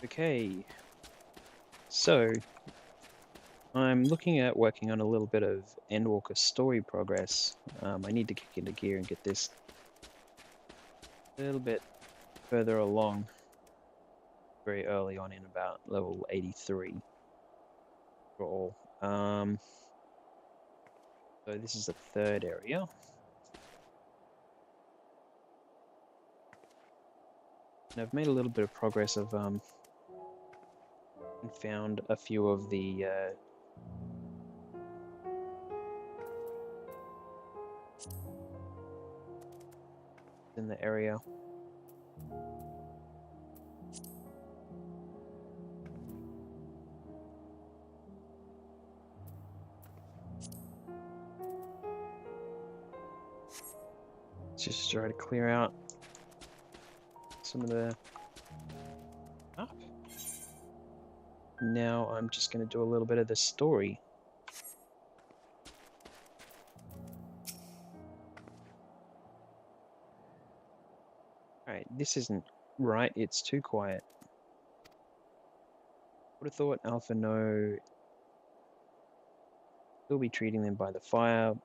Okay, so I'm looking at working on a little bit of Endwalker story progress. I need to kick into gear and get this a little bit further along very early on in about level 83 for all. So this is the third area. And I've made a little bit of progress. I've found a few of the in the area. Just try to clear out some of the up. Now I'm just going to do a little bit of the story. Alright, this isn't right, it's too quiet. Would have thought Alpha No will be treating them by the fire,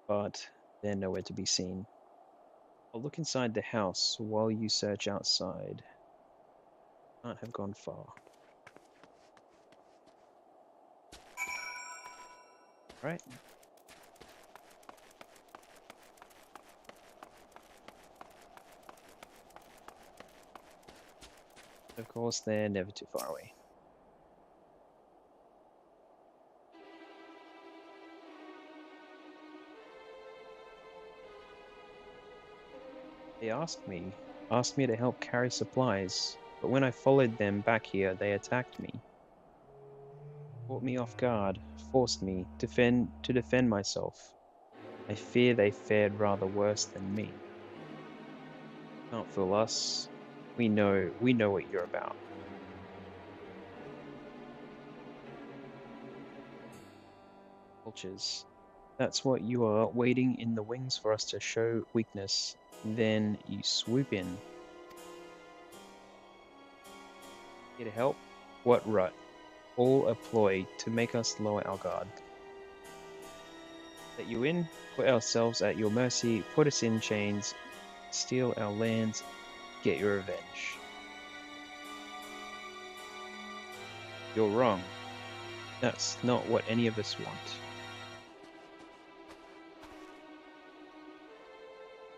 but they're nowhere to be seen. I'll look inside the house while you search outside. Can't have gone far. Right. Of course, they're never too far away. They asked me to help carry supplies, but when I followed them back here, they attacked me. Caught me off guard, forced me to defend myself. I fear they fared rather worse than me. Can't fool us. We know what you're about. Vultures. That's what you are, waiting in the wings for us to show weakness. Then you swoop in. Here to help? What rut? All a ploy to make us lower our guard. Let you in, put ourselves at your mercy, put us in chains, steal our lands, get your revenge. You're wrong. That's not what any of us want.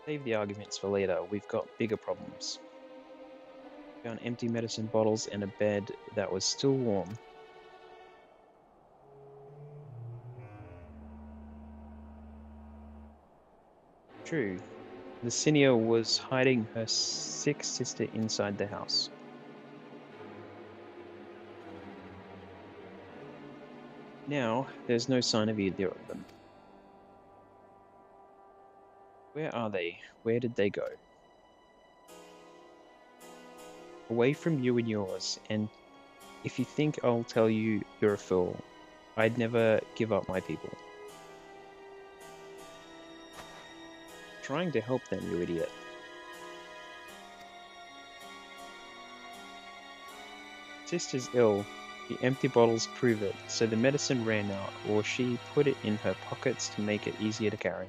Save the arguments for later, we've got bigger problems. Found empty medicine bottles and a bed that was still warm. True. Lucinia was hiding her sick sister inside the house. Now, there's no sign of either of them. Where are they? Where did they go? Away from you and yours, and if you think I'll tell you, you're a fool. I'd never give up my people. Trying to help them, you idiot. Sister's ill. The empty bottles prove it, so the medicine ran out, or she put it in her pockets to make it easier to carry,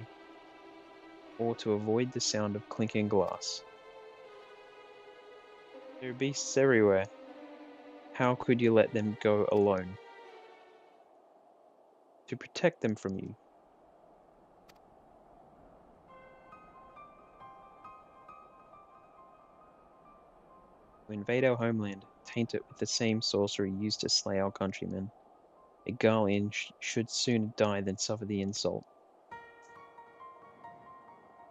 or to avoid the sound of clinking glass. There are beasts everywhere. How could you let them go alone? To protect them from you. To invade our homeland, taint it with the same sorcery used to slay our countrymen. A Garlean should sooner die than suffer the insult.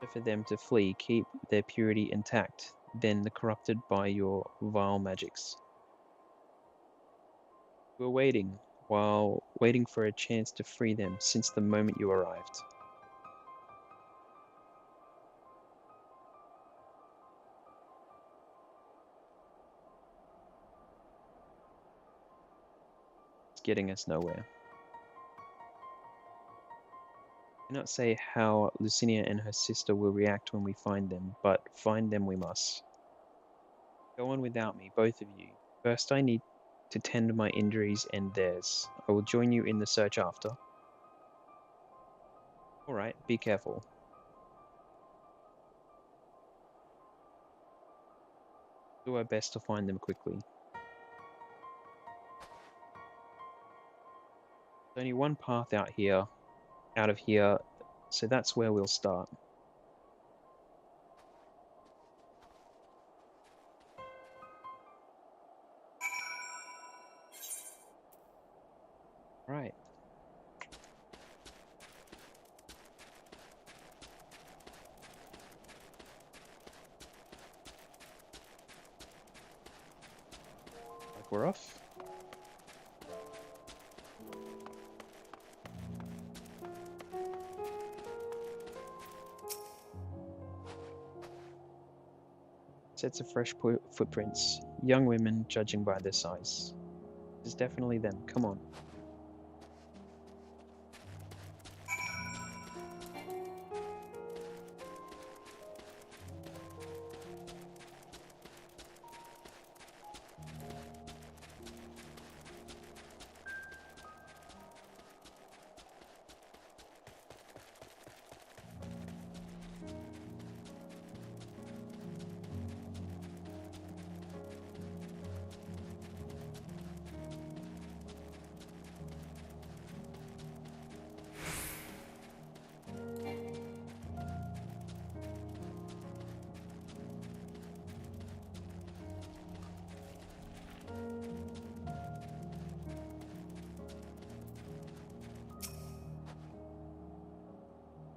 Better for them to flee, keep their purity intact, than corrupted by your vile magics. We were waiting, while waiting for a chance to free them since the moment you arrived. It's getting us nowhere. I cannot say how Lucinia and her sister will react when we find them, but find them we must. Go on without me, both of you. First, I need to tend my injuries and theirs. I will join you in the search after. Alright, be careful. Do our best to find them quickly. There's only one path out of here, so that's where we'll start. Right. Like we're off. Sets of fresh footprints. Young women, judging by their size. It's definitely them. Come on.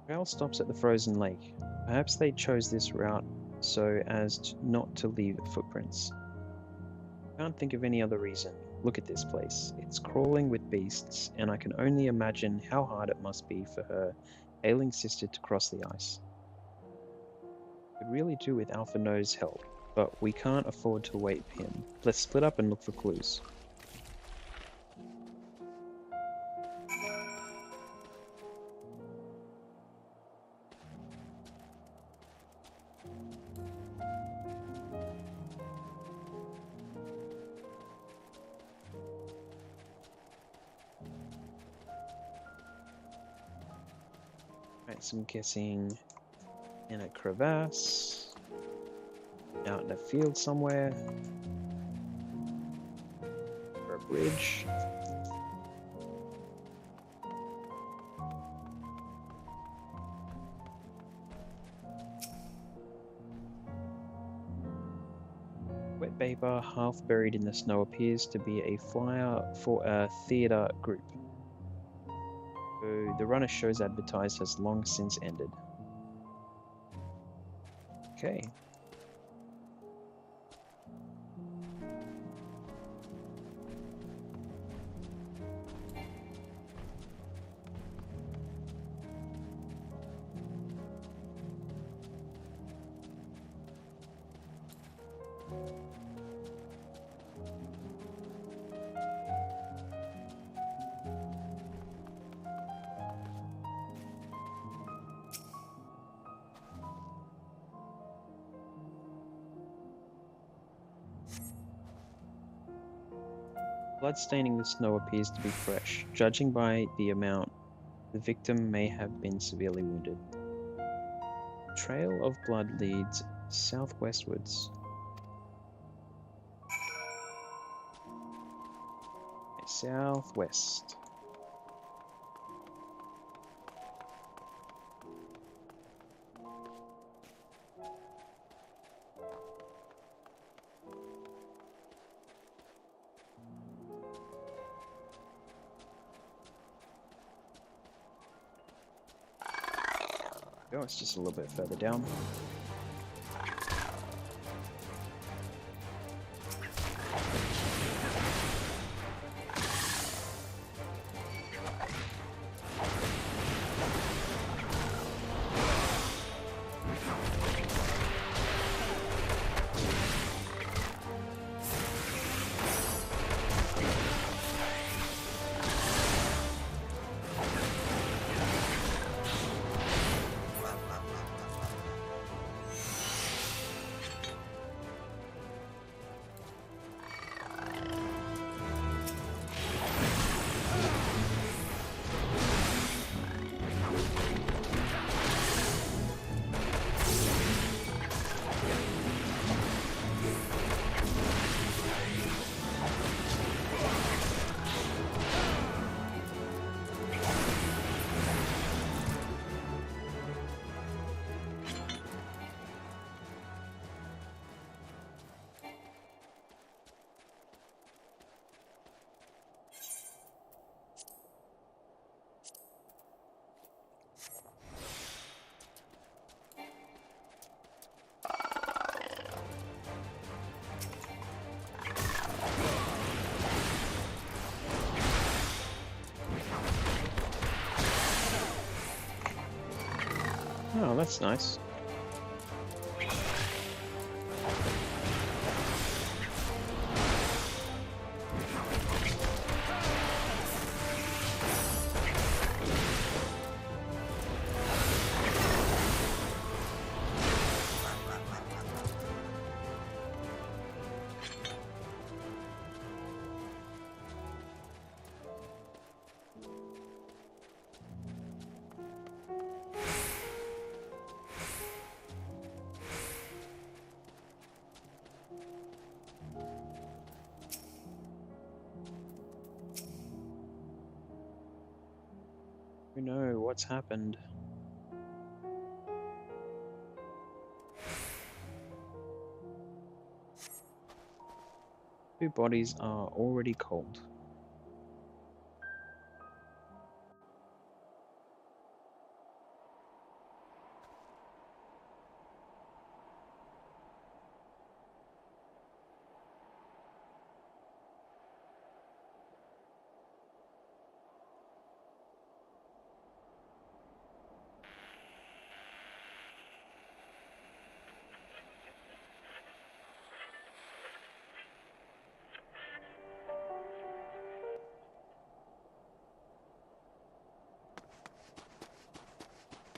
Trail stops at the frozen lake. Perhaps they chose this route so as not to leave footprints. Can't think of any other reason. Look at this place. It's crawling with beasts, and I can only imagine how hard it must be for her ailing sister to cross the ice. Could really do with Alpha No's help, but we can't afford to wait for him. Let's split up and look for clues. Right, so I'm guessing in a crevasse, out in a field somewhere, or a bridge. Wet vapor, half buried in the snow, appears to be a flyer for a theatre group. So the runner shows advertised has long since ended. Okay. Blood staining the snow appears to be fresh. Judging by the amount, the victim may have been severely wounded. Trail of blood leads southwestwards. Okay, southwest. Oh, it's just a little bit further down. Oh, that's nice. Oh no, what's happened? Two bodies are already cold.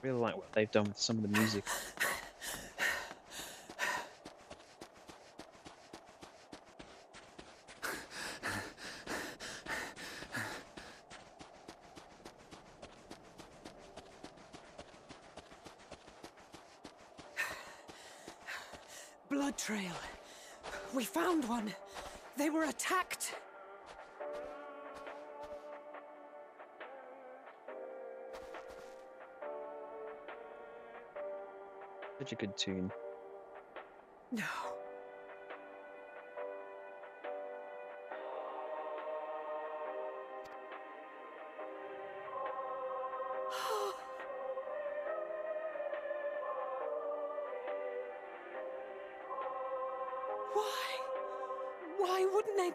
I really like what they've done with some of the music. Blood trail. We found one. They were attacked. Such a good tune. No. Why? Why wouldn't they?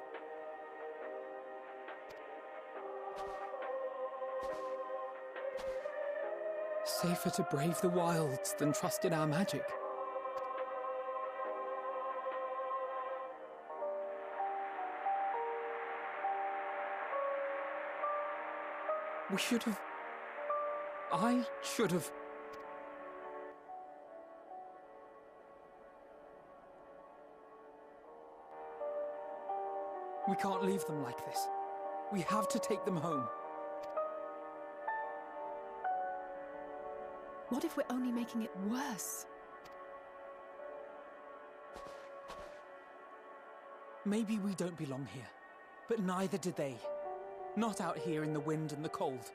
Safer to brave the wilds than trust in our magic. We should have... I should have... We can't leave them like this. We have to take them home. What if we're only making it worse? Maybe we don't belong here, but neither did they. Not out here in the wind and the cold.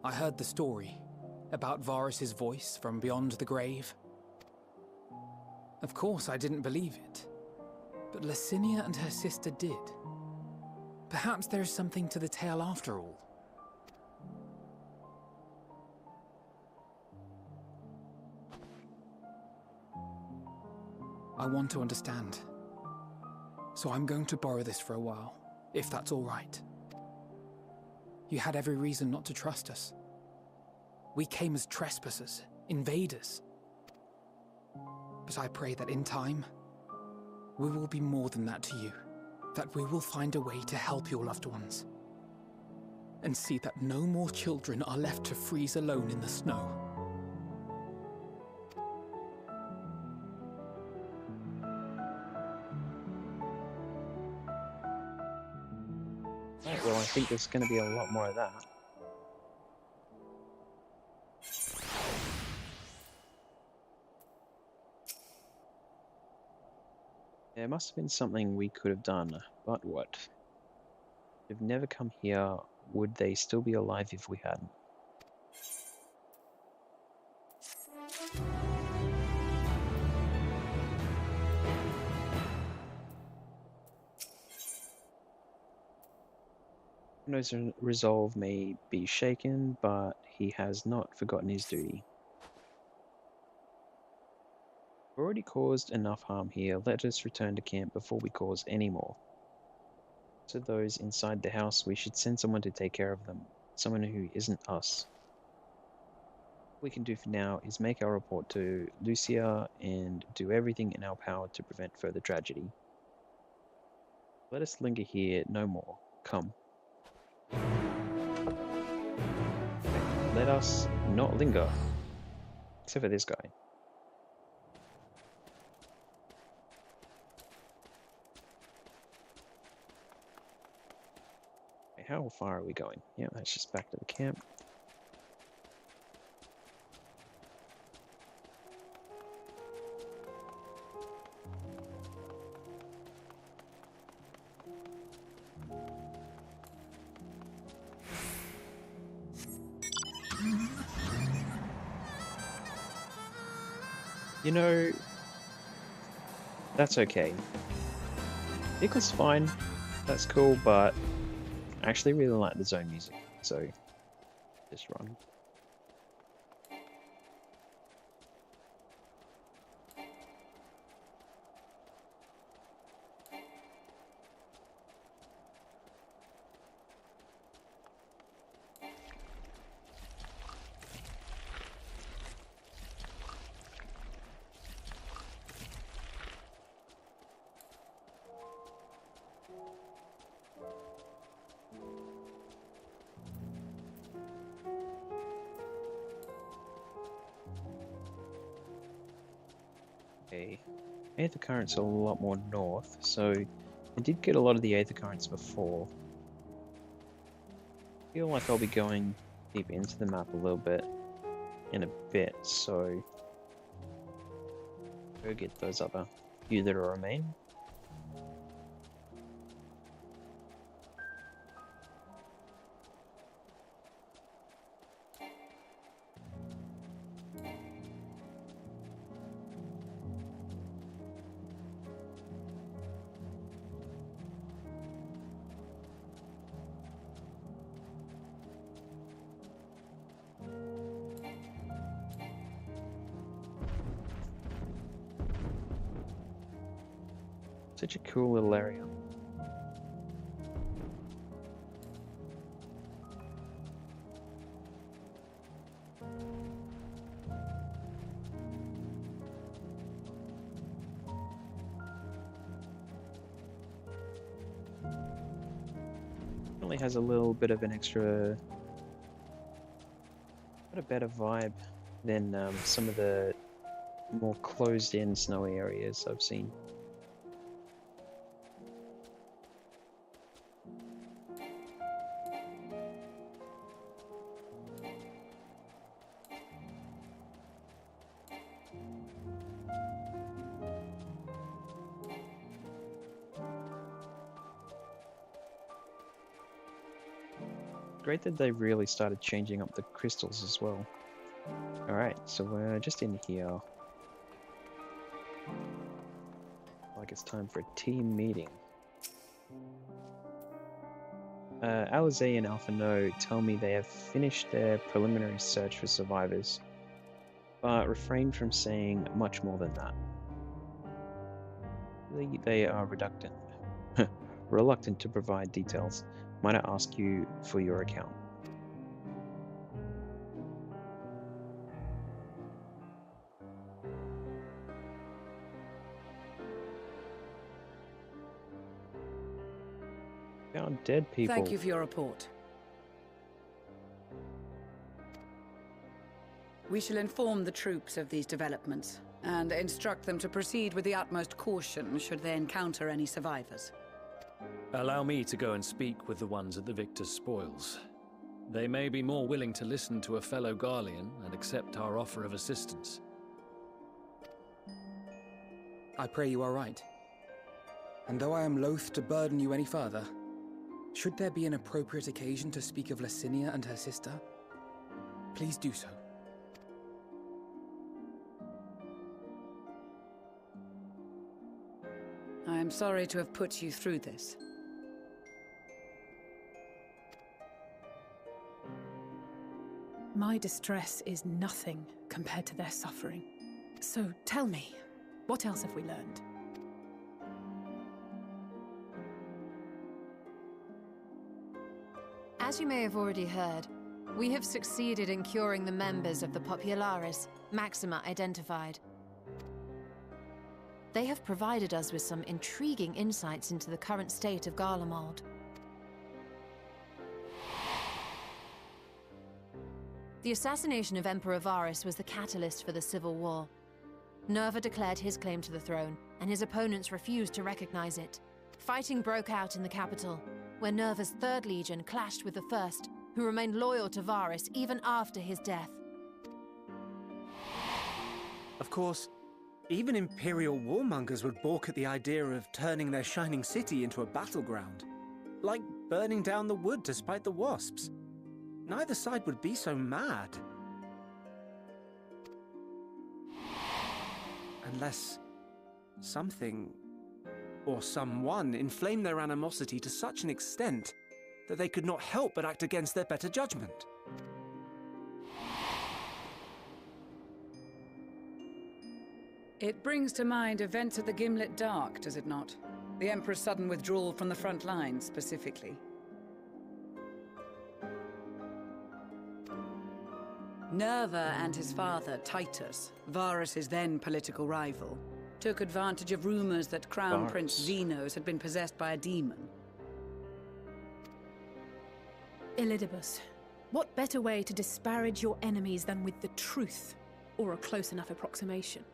I heard the story about Varus's voice from beyond the grave. Of course, I didn't believe it, but Licinia and her sister did. Perhaps there is something to the tale after all. I want to understand, so I'm going to borrow this for a while, if that's all right. You had every reason not to trust us. We came as trespassers, invaders. But I pray that in time, we will be more than that to you. That we will find a way to help your loved ones. And see that no more children are left to freeze alone in the snow. Right, well, I think there's going to be a lot more of that. There must have been something we could have done, but what? If never come here, would they still be alive if we hadn't? His resolve may be shaken, but he has not forgotten his duty. We've already caused enough harm here. Let us return to camp before we cause any more. To those inside the house, we should send someone to take care of them. Someone who isn't us. What we can do for now is make our report to Lucia and do everything in our power to prevent further tragedy. Let us linger here no more. Come. Let us not linger. Except for this guy. Okay, how far are we going? Yeah, that's just back to the camp. You know, that's okay. Pickle's fine, that's cool, but I actually really like the zone music, so just run. Okay, Aether Currents are a lot more north, so I did get a lot of the Aether Currents before. I feel like I'll be going deep into the map a little bit in a bit, so go get those other few that remain. Such a cool little area. Really has a little bit of an extra, got a better vibe than some of the more closed-in snowy areas I've seen. Great that they really started changing up the crystals as well. Alright, so we're just in here. Like it's time for a team meeting. Alizé and Alpha No tell me they have finished their preliminary search for survivors, but refrain from saying much more than that. They are reluctant to provide details. Might I ask you for your account? Found dead people. Thank you for your report. We shall inform the troops of these developments and instruct them to proceed with the utmost caution should they encounter any survivors. Allow me to go and speak with the ones at the victor's spoils. They may be more willing to listen to a fellow Garlean and accept our offer of assistance. I pray you are right. And though I am loath to burden you any further, should there be an appropriate occasion to speak of Licinia and her sister, please do so. I am sorry to have put you through this. My distress is nothing compared to their suffering. So tell me, what else have we learned? As you may have already heard, we have succeeded in curing the members of the Popularis, Maxima identified. They have provided us with some intriguing insights into the current state of Garlemald. The assassination of Emperor Varus was the catalyst for the civil war. Nerva declared his claim to the throne, and his opponents refused to recognize it. Fighting broke out in the capital, where Nerva's Third Legion clashed with the First, who remained loyal to Varus even after his death. Of course, even Imperial warmongers would balk at the idea of turning their shining city into a battleground. Like burning down the wood to spite the wasps. Neither side would be so mad. Unless something or someone inflamed their animosity to such an extent that they could not help but act against their better judgment. It brings to mind events at the Gimlet Dark, does it not? The Emperor's sudden withdrawal from the front lines, specifically. Nerva and his father, Titus, Varus's then political rival, took advantage of rumors that Crown Prince Zenos had been possessed by a demon. Elidibus, what better way to disparage your enemies than with the truth, or a close enough approximation?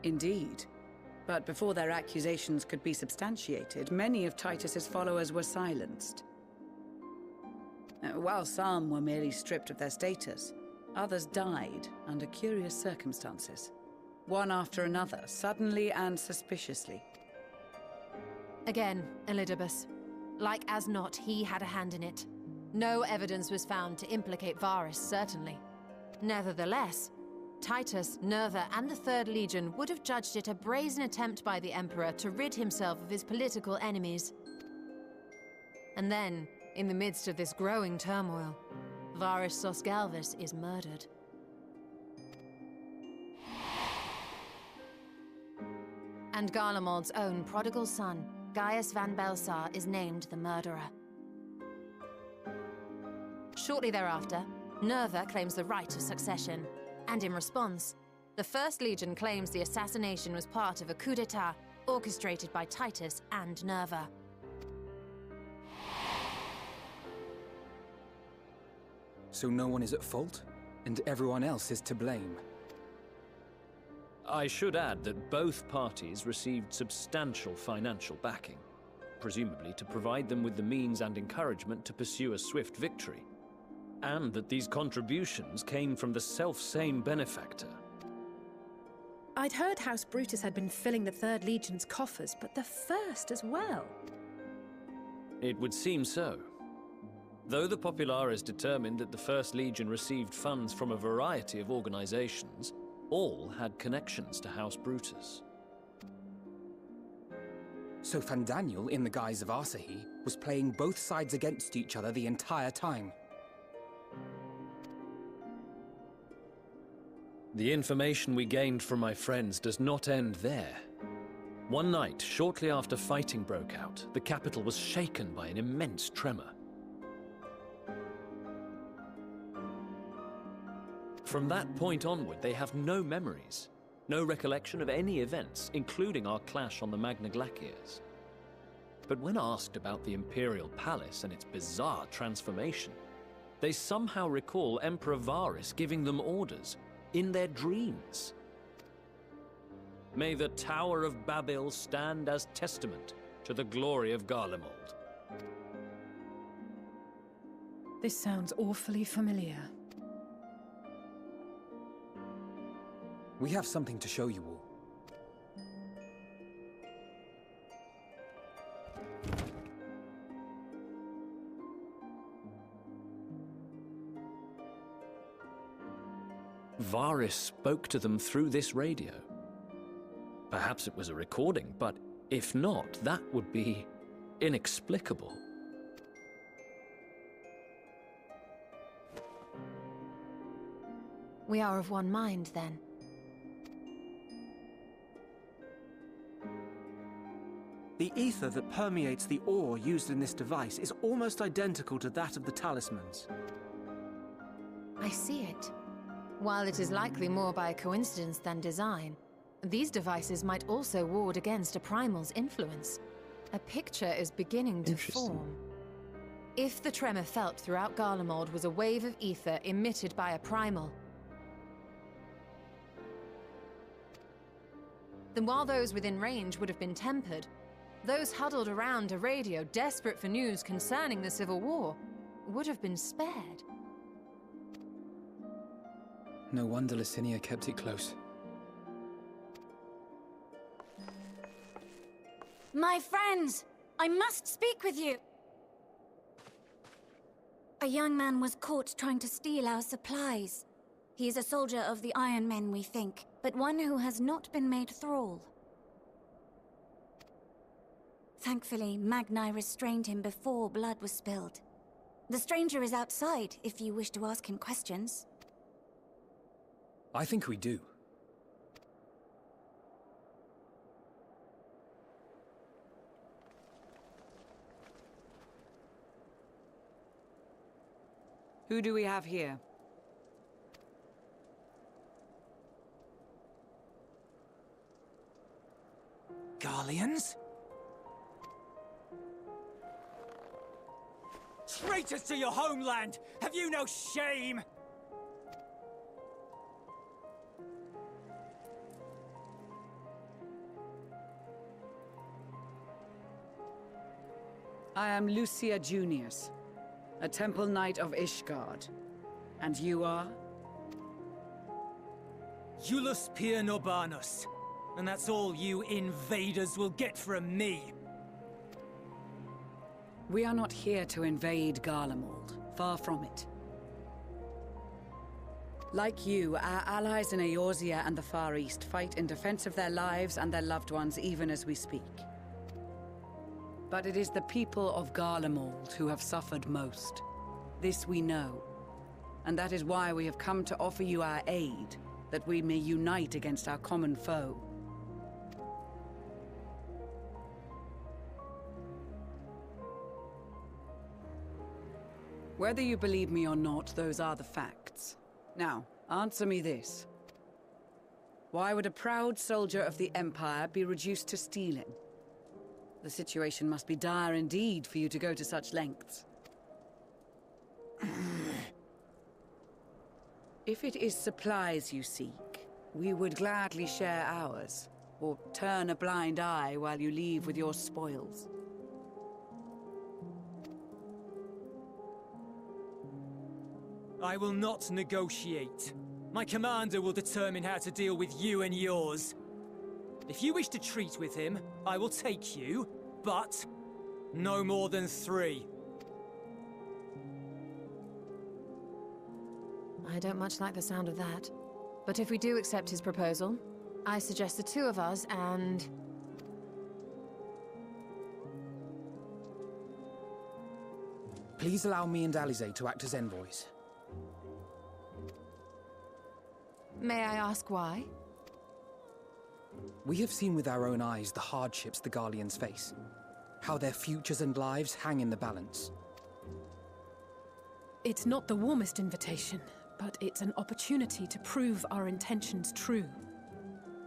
Indeed. But before their accusations could be substantiated, many of Titus's followers were silenced. While some were merely stripped of their status, others died under curious circumstances. One after another, suddenly and suspiciously. Again, Elidibus. Like as not, he had a hand in it. No evidence was found to implicate Varus, certainly. Nevertheless, Titus, Nerva, and the Third Legion would have judged it a brazen attempt by the Emperor to rid himself of his political enemies. And then, in the midst of this growing turmoil, Varus Sosgalvis is murdered. And Garlemald's own prodigal son, Gaius van Belsar, is named the murderer. Shortly thereafter, Nerva claims the right of succession, and in response, the First Legion claims the assassination was part of a coup d'etat orchestrated by Titus and Nerva. So no one is at fault, and everyone else is to blame. I should add that both parties received substantial financial backing, presumably to provide them with the means and encouragement to pursue a swift victory, and that these contributions came from the self-same benefactor. I'd heard House Brutus had been filling the Third Legion's coffers, but the First as well. It would seem so. Though the Popularis determined that the First Legion received funds from a variety of organizations, all had connections to House Brutus. So Fandaniel, in the guise of Asahi, was playing both sides against each other the entire time. The information we gained from my friends does not end there. One night, shortly after fighting broke out, the capital was shaken by an immense tremor. From that point onward, they have no memories, no recollection of any events, including our clash on the Magna Glaciers. But when asked about the Imperial Palace and its bizarre transformation, they somehow recall Emperor Varus giving them orders in their dreams. May the Tower of Babel stand as testament to the glory of Garlemald. This sounds awfully familiar. We have something to show you all. Varus spoke to them through this radio. Perhaps it was a recording, but if not, that would be inexplicable. We are of one mind, then. The ether that permeates the ore used in this device is almost identical to that of the talismans. I see it. While it is likely more by coincidence than design, these devices might also ward against a primal's influence. A picture is beginning to form. If the tremor felt throughout Garlemald was a wave of ether emitted by a primal, then while those within range would have been tempered, those huddled around a radio desperate for news concerning the Civil War would have been spared. No wonder Licinia kept it close. My friends! I must speak with you! A young man was caught trying to steal our supplies. He is a soldier of the Iron Men, we think, but one who has not been made thrall. Thankfully, Magni restrained him before blood was spilled. The stranger is outside, if you wish to ask him questions. I think we do. Who do we have here? Garleans? Traitors to your homeland! Have you no shame? I am Lucia Junius, a Temple Knight of Ishgard. And you are? Iulus Pier Norbanus. And that's all you invaders will get from me. We are not here to invade Garlemald. Far from it. Like you, our allies in Eorzea and the Far East fight in defense of their lives and their loved ones even as we speak. But it is the people of Garlemald who have suffered most. This we know. And that is why we have come to offer you our aid, that we may unite against our common foe. Whether you believe me or not, those are the facts. Now, answer me this. Why would a proud soldier of the Empire be reduced to stealing? The situation must be dire indeed for you to go to such lengths. If it is supplies you seek, we would gladly share ours, or turn a blind eye while you leave with your spoils. I will not negotiate. My commander will determine how to deal with you and yours. If you wish to treat with him, I will take you, but no more than 3. I don't much like the sound of that. But if we do accept his proposal, I suggest the 2 of us and... Please allow me and Alize to act as envoys. May I ask why? We have seen with our own eyes the hardships the Garleans face. How their futures and lives hang in the balance. It's not the warmest invitation, but it's an opportunity to prove our intentions true.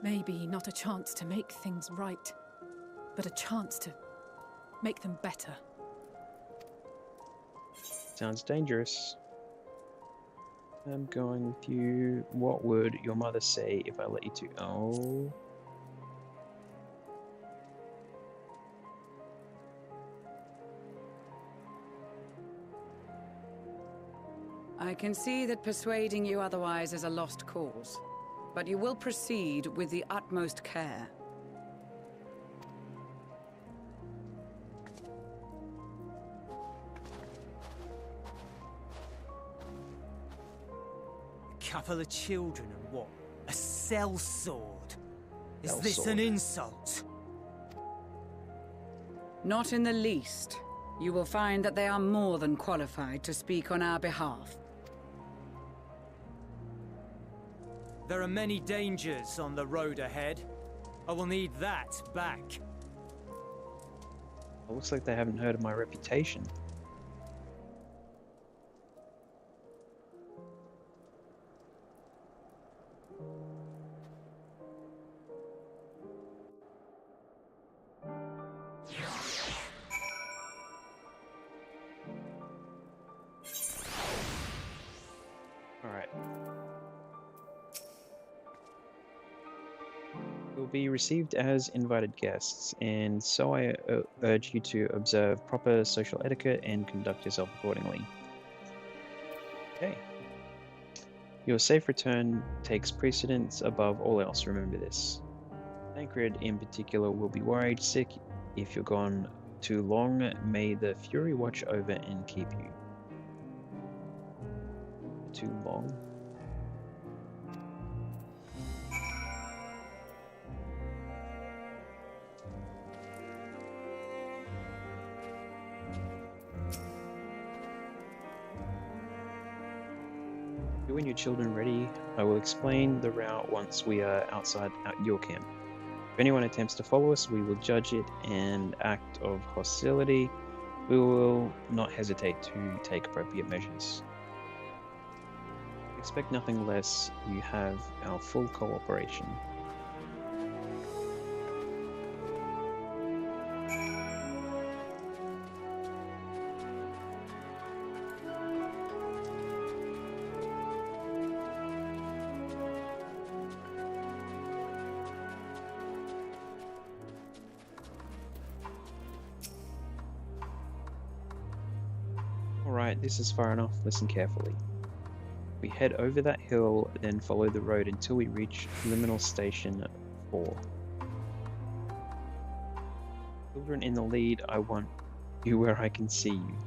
Maybe not a chance to make things right, but a chance to make them better. Sounds dangerous. I'm going with you. What would your mother say if I let you to... Oh... I can see that persuading you otherwise is a lost cause, but you will proceed with the utmost care. A couple of children and what? A sellsword? Is this an insult? Not in the least. You will find that they are more than qualified to speak on our behalf. There are many dangers on the road ahead. I will need that back. It looks like they haven't heard of my reputation. Alright. You'll be received as invited guests, and so I urge you to observe proper social etiquette and conduct yourself accordingly. Okay. Your safe return takes precedence above all else, remember this. Tancred in particular will be worried sick if you're gone too long. May the Fury watch over and keep you. Too long? You and your children ready? I will explain the route once we are outside your camp. If anyone attempts to follow us, we will judge it an act of hostility. We will not hesitate to take appropriate measures. Expect nothing less. You have our full cooperation. Alright, this is far enough. Listen carefully. We head over that hill, then follow the road until we reach Liminal Station 4. Children in the lead, I want you where I can see you.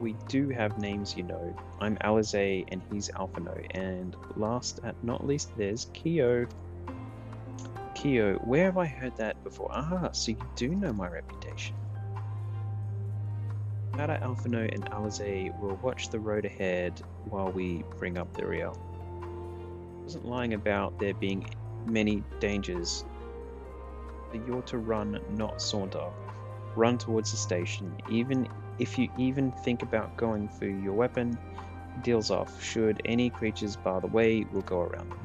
We do have names, you know. I'm Alize and he's Alphino, and last but not least there's Kyo. Kyo, where have I heard that before? Ah, so you do know my reputation. Ada, Alphino, and Alize will watch the road ahead while we bring up the rear. I wasn't lying about there being many dangers. You're to run, not saunter. Run towards the station. Even if you even think about going for your weapon, deals off. Should any creatures bar the way, we'll go around them.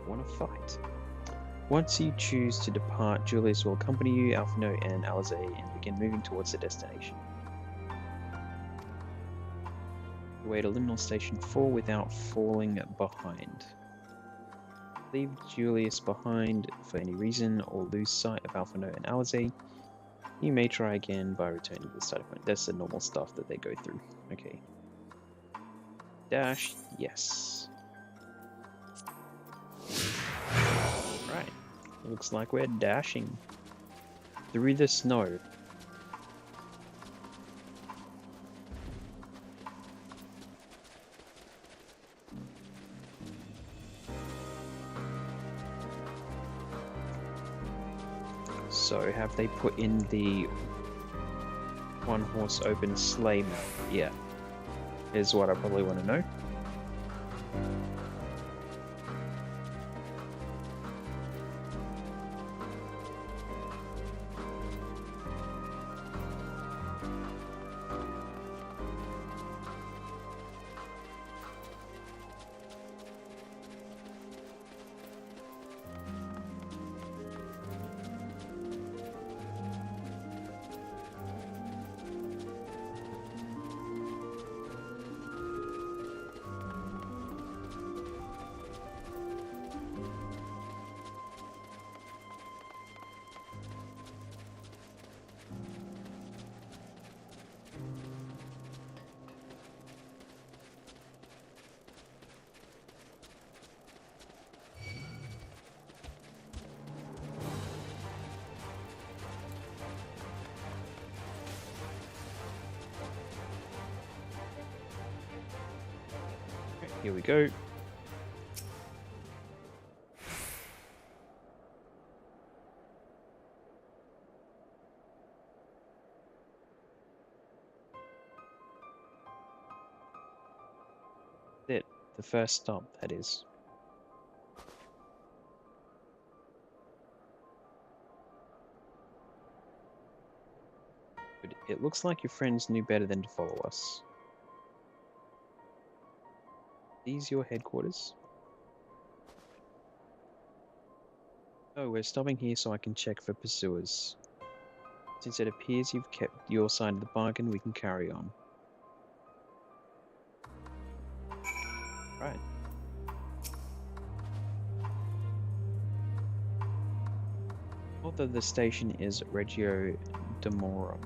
Want to fight? Once you choose to depart, Julius will accompany you, Alphino, and Alize, and begin moving towards the destination. Way to Liminal Station 4 without falling behind. Leave Julius behind for any reason or lose sight of Alphino and Alize. You may try again by returning to the starting point. That's the normal stuff that they go through. Okay. Dash, yes. Right. Looks like we're dashing through the snow. So, have they put in the one-horse open sleigh map? Yeah. Is what I probably want to know. Here we go. It. The first stop, that is. But it looks like your friends knew better than to follow us. These your headquarters? Oh, we're stopping here so I can check for pursuers. Since it appears you've kept your side of the bargain, we can carry on. Right. North of the station is Reggio d'Amore.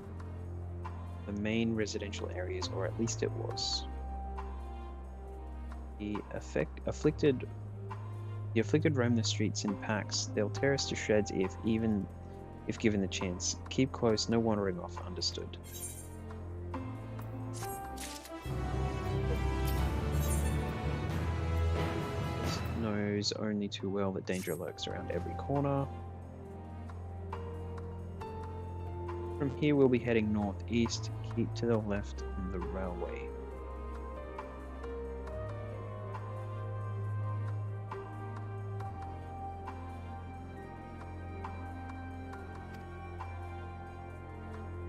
The main residential areas, or at least it was. The afflicted roam the streets in packs. They'll tear us to shreds if given the chance. Keep close, no wandering off, understood. Knows only too well that danger lurks around every corner. From here we'll be heading northeast. Keep to the left on the railway.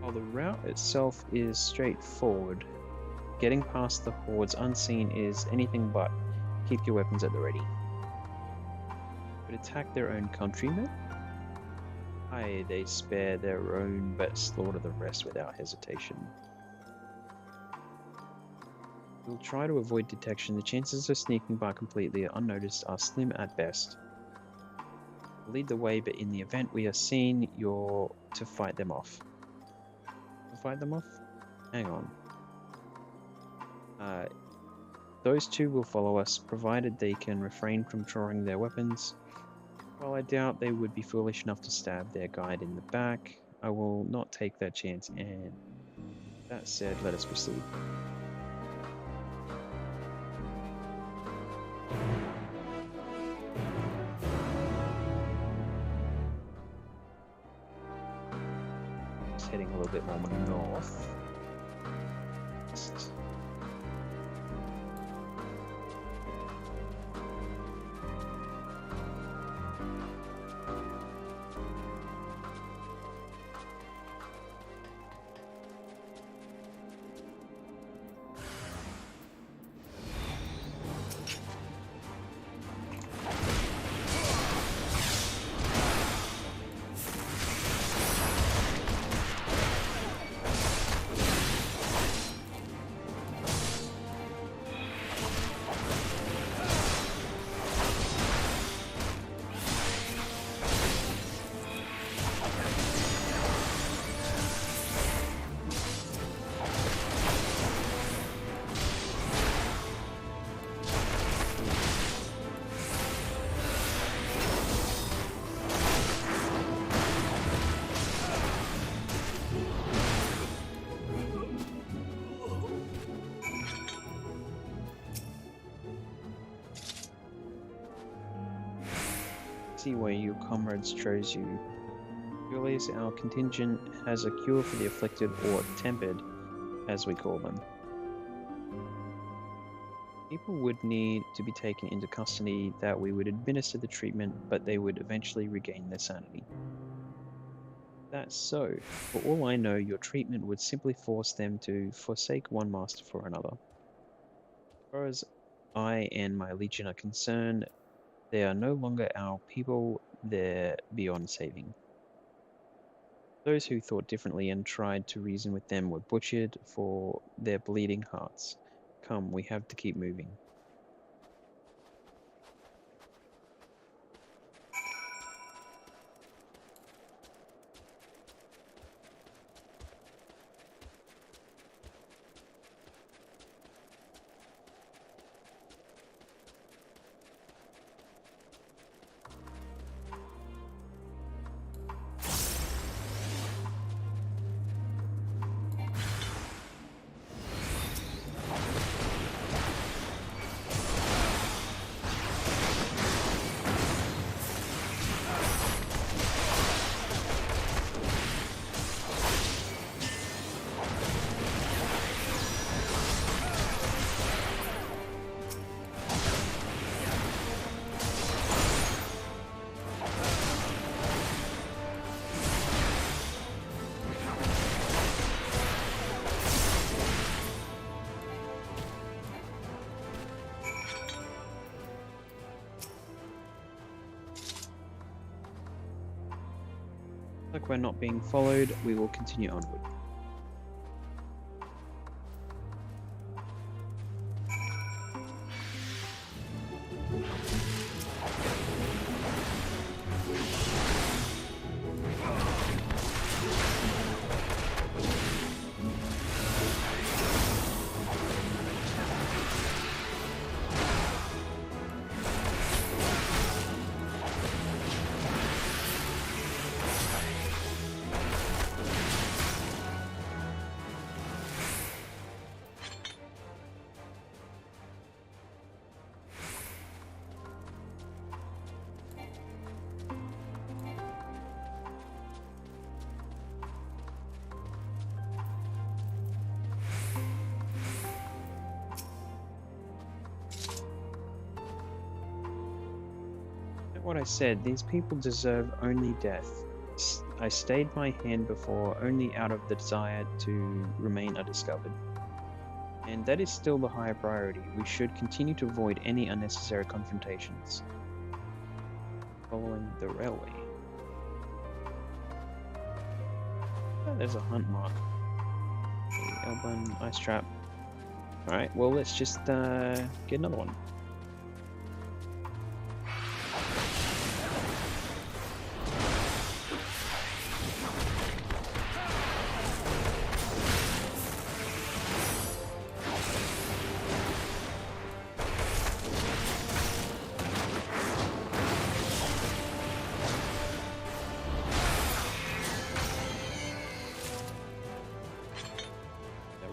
While the route itself is straightforward, getting past the hordes unseen is anything but. Keep your weapons at the ready. But attack their own countrymen? Aye, they spare their own, but slaughter the rest without hesitation. We'll try to avoid detection. The chances of sneaking by completely unnoticed are slim at best. Lead the way, but in the event we are seen, you're to fight them off. Fight them off? Hang on. Those two will follow us, provided they can refrain from drawing their weapons. While I doubt they would be foolish enough to stab their guide in the back, I will not take that chance, and that said, let us proceed. Just heading a little bit more north. Where your comrades chose you. Julius, our contingent, has a cure for the afflicted, or tempered, as we call them. People would need to be taken into custody that we would administer the treatment, but they would eventually regain their sanity. That's so. For all I know, your treatment would simply force them to forsake one master for another. As far as I and my legion are concerned, they are no longer our people, they're beyond saving. Those who thought differently and tried to reason with them were butchered for their bleeding hearts. Come, we have to keep moving. Like we're not being followed, we will continue onward. What I said, these people deserve only death. I stayed my hand before only out of the desire to remain undiscovered. And that is still the higher priority. We should continue to avoid any unnecessary confrontations. Following the railway. Oh, there's a hunt mark. Okay, Elbun, ice trap. Alright, well let's just get another one.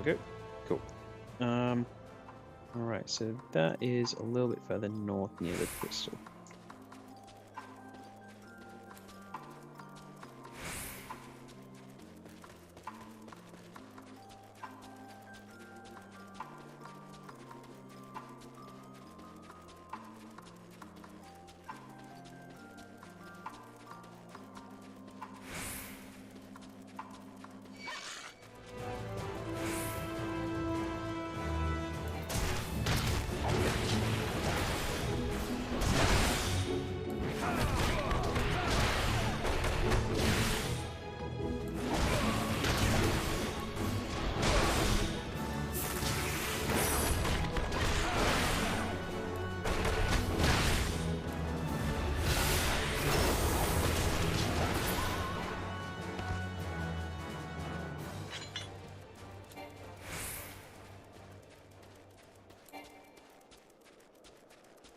Go. Cool. Alright, so that is a little bit further north near the crystal.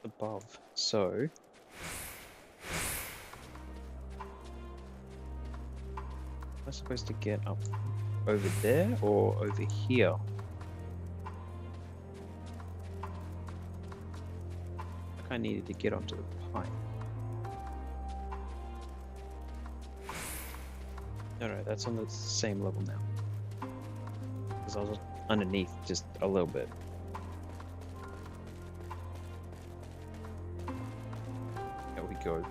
Above. So am I supposed to get up over there or over here? Like I needed to get onto the pipe. No, that's on the same level now. Because I was underneath just a little bit. Go.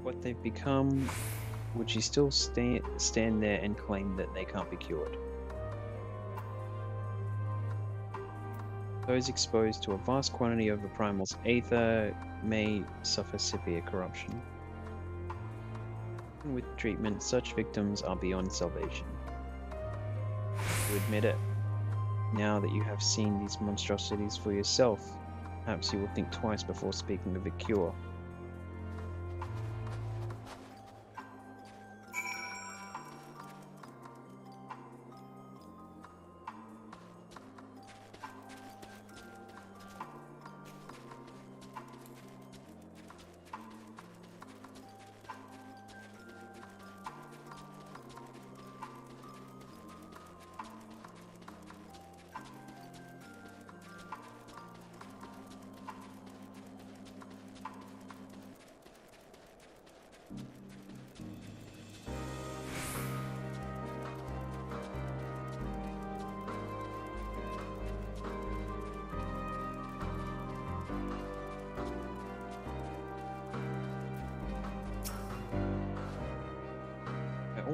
What they've become, would you still stand there and claim that they can't be cured? Those exposed to a vast quantity of the primal's aether may suffer severe corruption. With treatment, such victims are beyond salvation. You admit it. Now that you have seen these monstrosities for yourself, perhaps you will think twice before speaking of a cure.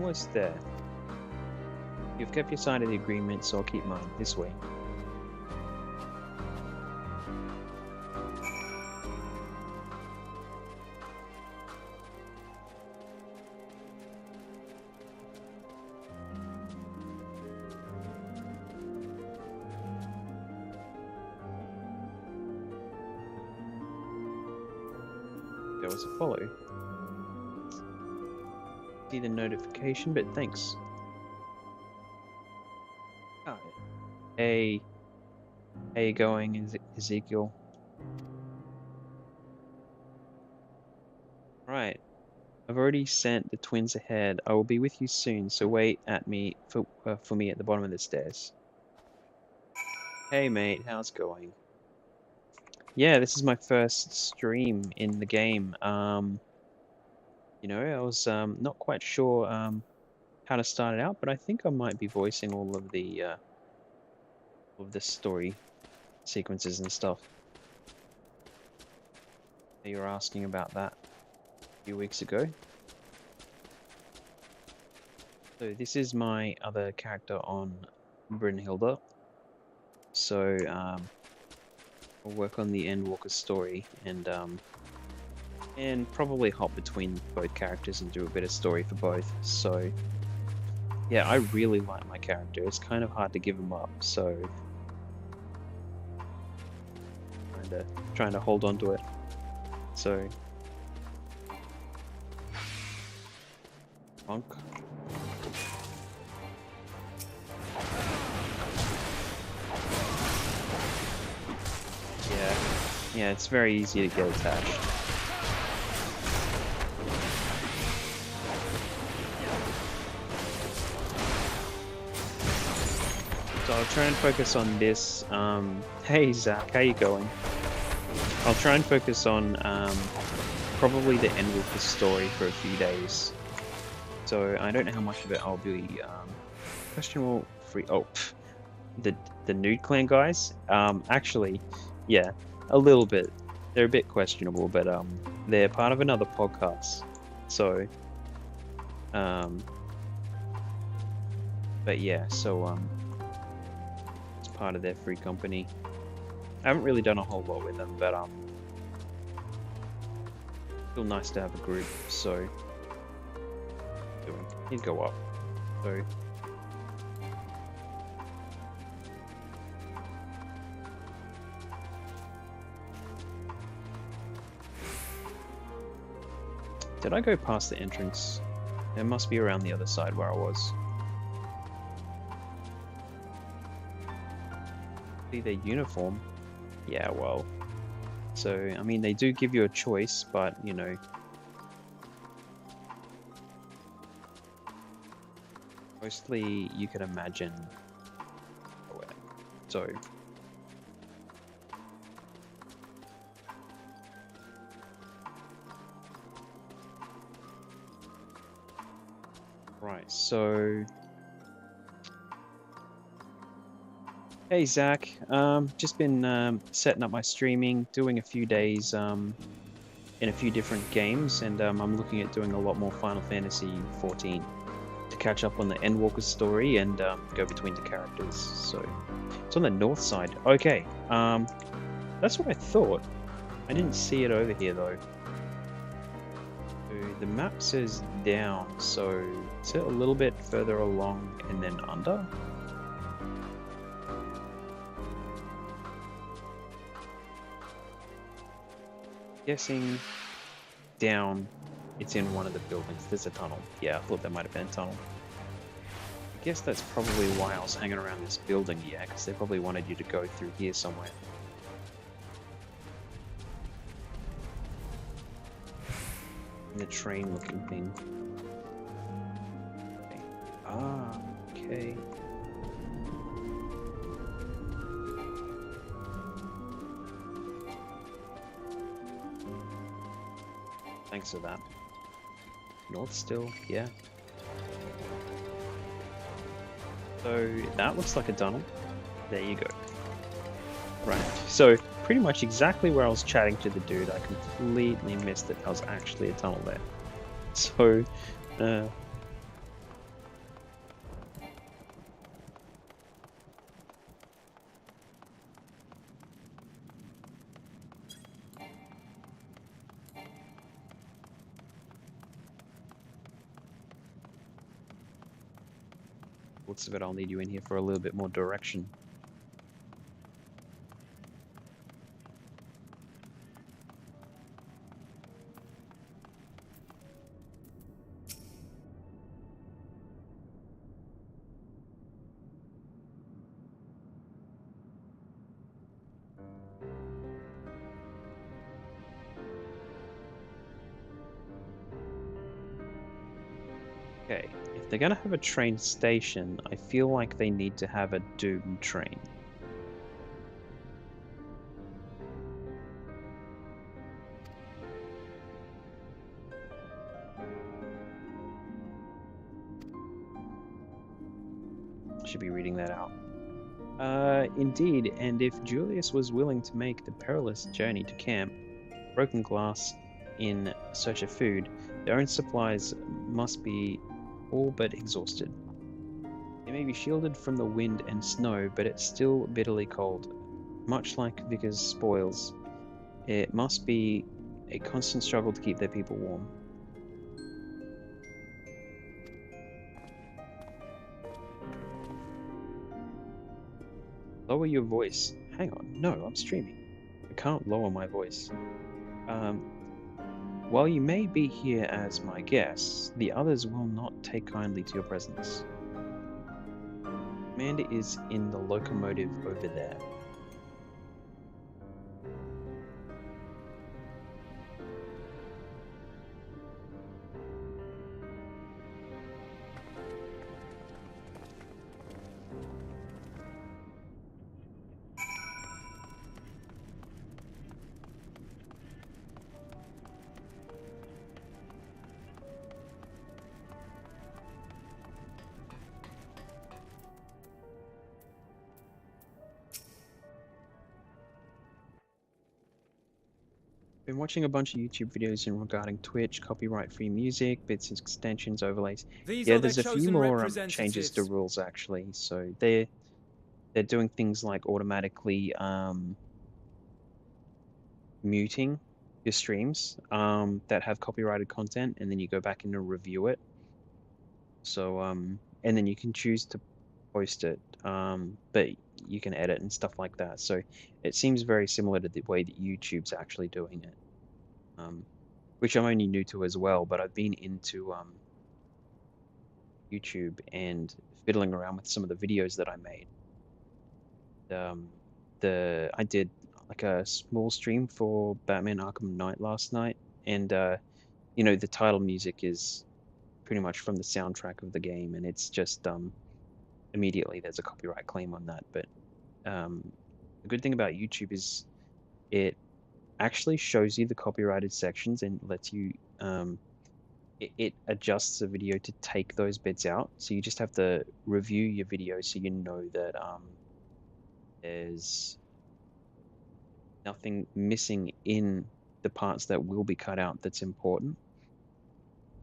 Almost there. You've kept your side of the agreement, so I'll keep mine. This way. There was a follow. See the notification, but thanks. Oh. Hey. How you going, Ezekiel? Right. I've already sent the twins ahead. I will be with you soon, so wait at me for me at the bottom of the stairs. Hey mate, how's it going? Yeah, this is my first stream in the game. You know, I was not quite sure how to start it out, but I think I might be voicing all of the story sequences and stuff. You were asking about that a few weeks ago. So this is my other character on Brynhilda. So I'll work on the Endwalker story and probably hop between both characters and do a bit of story for both. So yeah, I really like my character. It's kind of hard to give him up, so trying to hold on to it. So bonk. Yeah, it's very easy to get attached. So I'll try and focus on this. Hey Zach, how you going? I'll try and focus on probably the Endwalker story for a few days. So I don't know how much of it I'll be questionable free. Oh, the Nude Clan guys. Actually, yeah, a little bit. They're a bit questionable, but they're part of another podcast. So, but yeah, so it's part of their free company. I haven't really done a whole lot with them, but still nice to have a group. So, he'd go up. So. Did I go past the entrance? It must be around the other side where I was. See their uniform? Yeah, well. So, I mean, they do give you a choice, but, you know. Mostly, you can imagine. So. Right, so hey Zach, just been setting up my streaming, doing a few days in a few different games, and I'm looking at doing a lot more Final Fantasy XIV to catch up on the Endwalker story and go between the characters. So it's on the north side. Okay, that's what I thought. I didn't see it over here though. The map says down, so is it a little bit further along and then under? Guessing down, it's in one of the buildings. There's a tunnel. Yeah, I thought that might have been a tunnel. I guess that's probably why I was hanging around this building, yeah, because they probably wanted you to go through here somewhere. The train looking thing. Okay. Ah, okay. Thanks for that. North still, yeah. So that looks like a tunnel. There you go. Right, so pretty much exactly where I was chatting to the dude, I completely missed it. That was actually a tunnel there. So, looks of it, I'll need you in here for a little bit more direction. Okay, if they're gonna have a train station, I feel like they need to have a Doom train. Should be reading that out. Indeed, and if Julius was willing to make the perilous journey to camp, broken glass in search of food, their own supplies must be all but exhausted. They may be shielded from the wind and snow, but it's still bitterly cold. Much like Vickers' spoils, it must be a constant struggle to keep their people warm. Lower your voice. Hang on, no, I'm streaming. I can't lower my voice. While you may be here as my guests, the others will not take kindly to your presence. Commander is in the locomotive over there. Been watching a bunch of YouTube videos in regarding Twitch, copyright-free music, bits, extensions, overlays. Yeah, there's a few more changes to rules actually. So they're doing things like automatically muting your streams that have copyrighted content, and then you go back in and review it. So and then you can choose to post it, but you can edit and stuff like that. So it seems very similar to the way that YouTube's actually doing it, which I'm only new to as well. But I've been into YouTube and fiddling around with some of the videos that I made. I did like a small stream for Batman Arkham Knight last night, and you know, the title music is pretty much from the soundtrack of the game, and it's just immediately there's a copyright claim on that. But the good thing about YouTube is it actually shows you the copyrighted sections and lets you it adjusts the video to take those bits out. So you just have to review your video so you know that there's nothing missing in the parts that will be cut out that's important,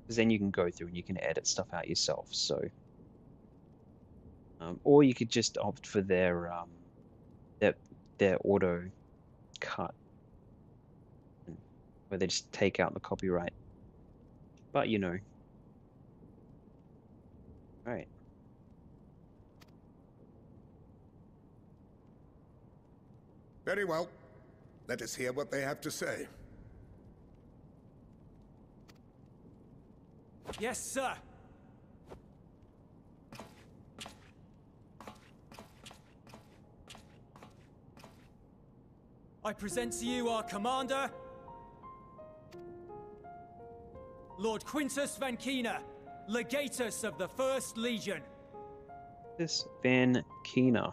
because then you can go through and you can edit stuff out yourself. So or you could just opt for their auto cut, where they just take out the copyright. But you know, all right. Very well. Let us hear what they have to say. Yes, sir. I present to you our commander, Lord Quintus Van Keener, Legatus of the First Legion. This Van Keener.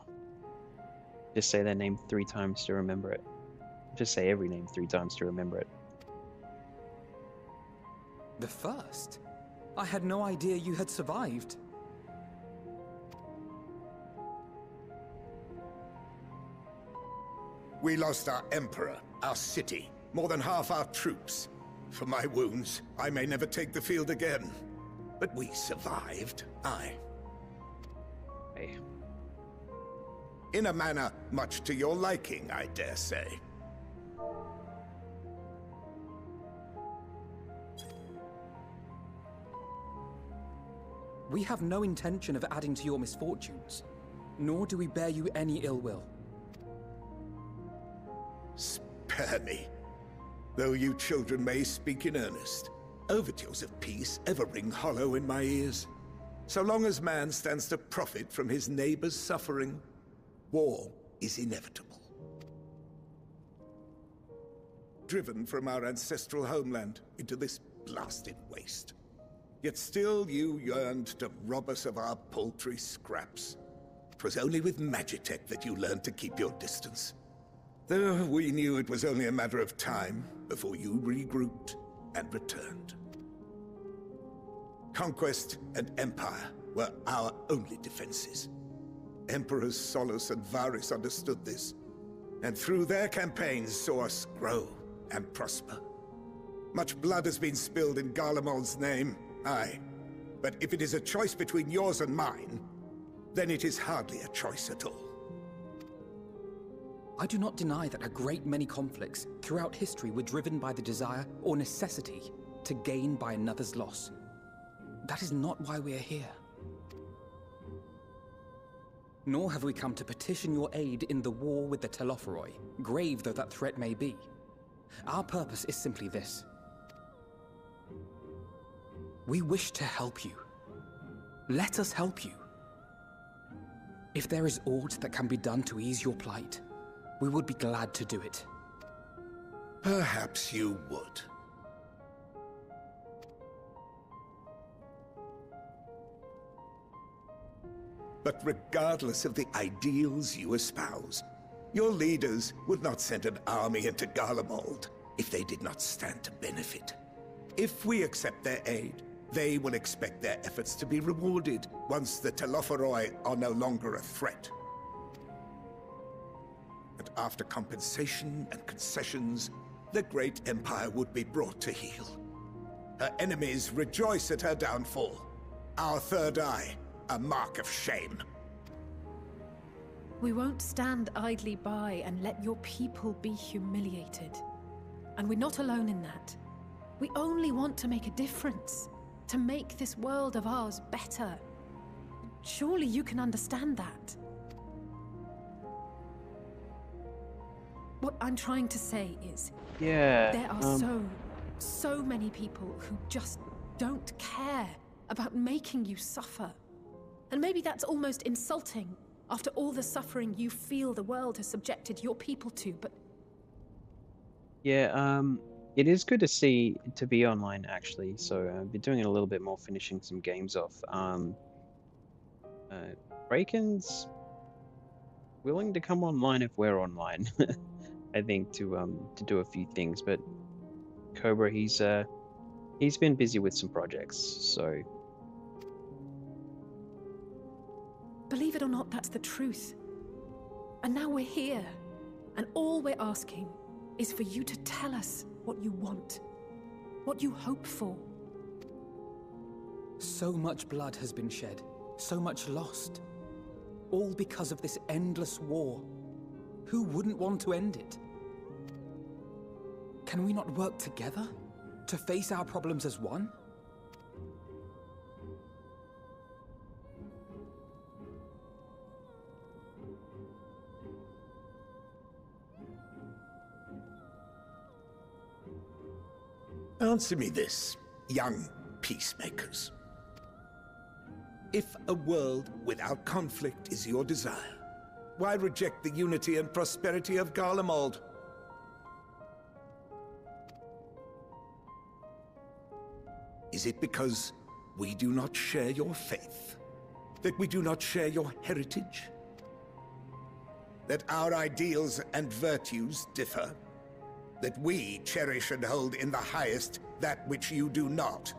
Just say their name 3 times to remember it. Just say every name 3 times to remember it. The first? I had no idea you had survived. We lost our emperor, our city, more than half our troops. For my wounds, I may never take the field again. But we survived, aye. Hey. In a manner much to your liking, I dare say. We have no intention of adding to your misfortunes, nor do we bear you any ill will. Spare me. Though you children may speak in earnest, overtures of peace ever ring hollow in my ears. So long as man stands to profit from his neighbor's suffering, war is inevitable. Driven from our ancestral homeland into this blasted waste. Yet still you yearned to rob us of our paltry scraps. 'Twas only with Magitech that you learned to keep your distance. Though we knew it was only a matter of time before you regrouped and returned. Conquest and Empire were our only defenses. Emperors Solus and Varys understood this, and through their campaigns saw us grow and prosper. Much blood has been spilled in Garlemald's name, aye. But if it is a choice between yours and mine, then it is hardly a choice at all. I do not deny that a great many conflicts throughout history were driven by the desire or necessity to gain by another's loss. That is not why we are here. Nor have we come to petition your aid in the war with the Telophoroi, grave though that threat may be. Our purpose is simply this. We wish to help you. Let us help you. If there is aught that can be done to ease your plight, we would be glad to do it. Perhaps you would. But regardless of the ideals you espouse, your leaders would not send an army into Garlemald if they did not stand to benefit. If we accept their aid, they will expect their efforts to be rewarded once the Telophoroi are no longer a threat. And after compensation and concessions, the great empire would be brought to heel. Her enemies rejoice at her downfall. Our third eye, a mark of shame. We won't stand idly by and let your people be humiliated. And we're not alone in that. We only want to make a difference, to make this world of ours better. Surely you can understand that. What I'm trying to say is, there are so many people who just don't care about making you suffer. And maybe that's almost insulting after all the suffering you feel the world has subjected your people to, but... Yeah, it is good to be online, actually. So I've been doing it a little bit more, finishing some games off. Braken's willing to come online if we're online. I think to do a few things, but Cobra, he's been busy with some projects, so... Believe it or not, that's the truth. And now we're here, and all we're asking is for you to tell us what you want, what you hope for. So much blood has been shed, so much lost. All because of this endless war. Who wouldn't want to end it? Can we not work together to face our problems as one? Answer me this, young peacemakers. If a world without conflict is your desire, why reject the unity and prosperity of Garlemald? Is it because we do not share your faith? That we do not share your heritage? That our ideals and virtues differ? That we cherish and hold in the highest that which you do not?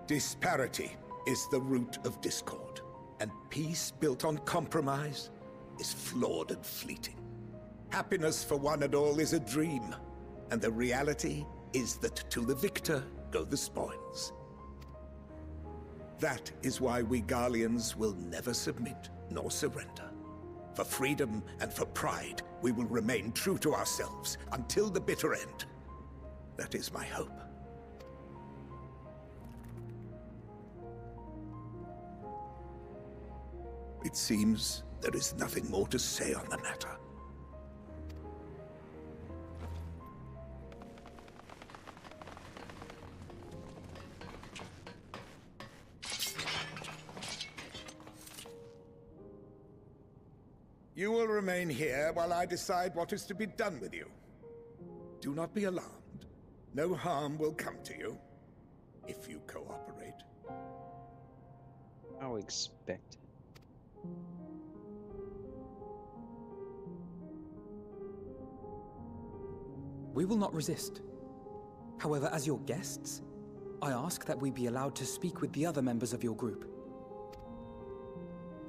Disparity is the root of discord, and peace built on compromise is flawed and fleeting. Happiness for one and all is a dream, and the reality is that to the victor go the spoils. That is why we Garleans will never submit nor surrender. For freedom and for pride, we will remain true to ourselves until the bitter end. That is my hope. It seems there is nothing more to say on the matter. You will remain here while I decide what is to be done with you. Do not be alarmed. No harm will come to you, if you cooperate. How expected. We will not resist. However, as your guests, I ask that we be allowed to speak with the other members of your group.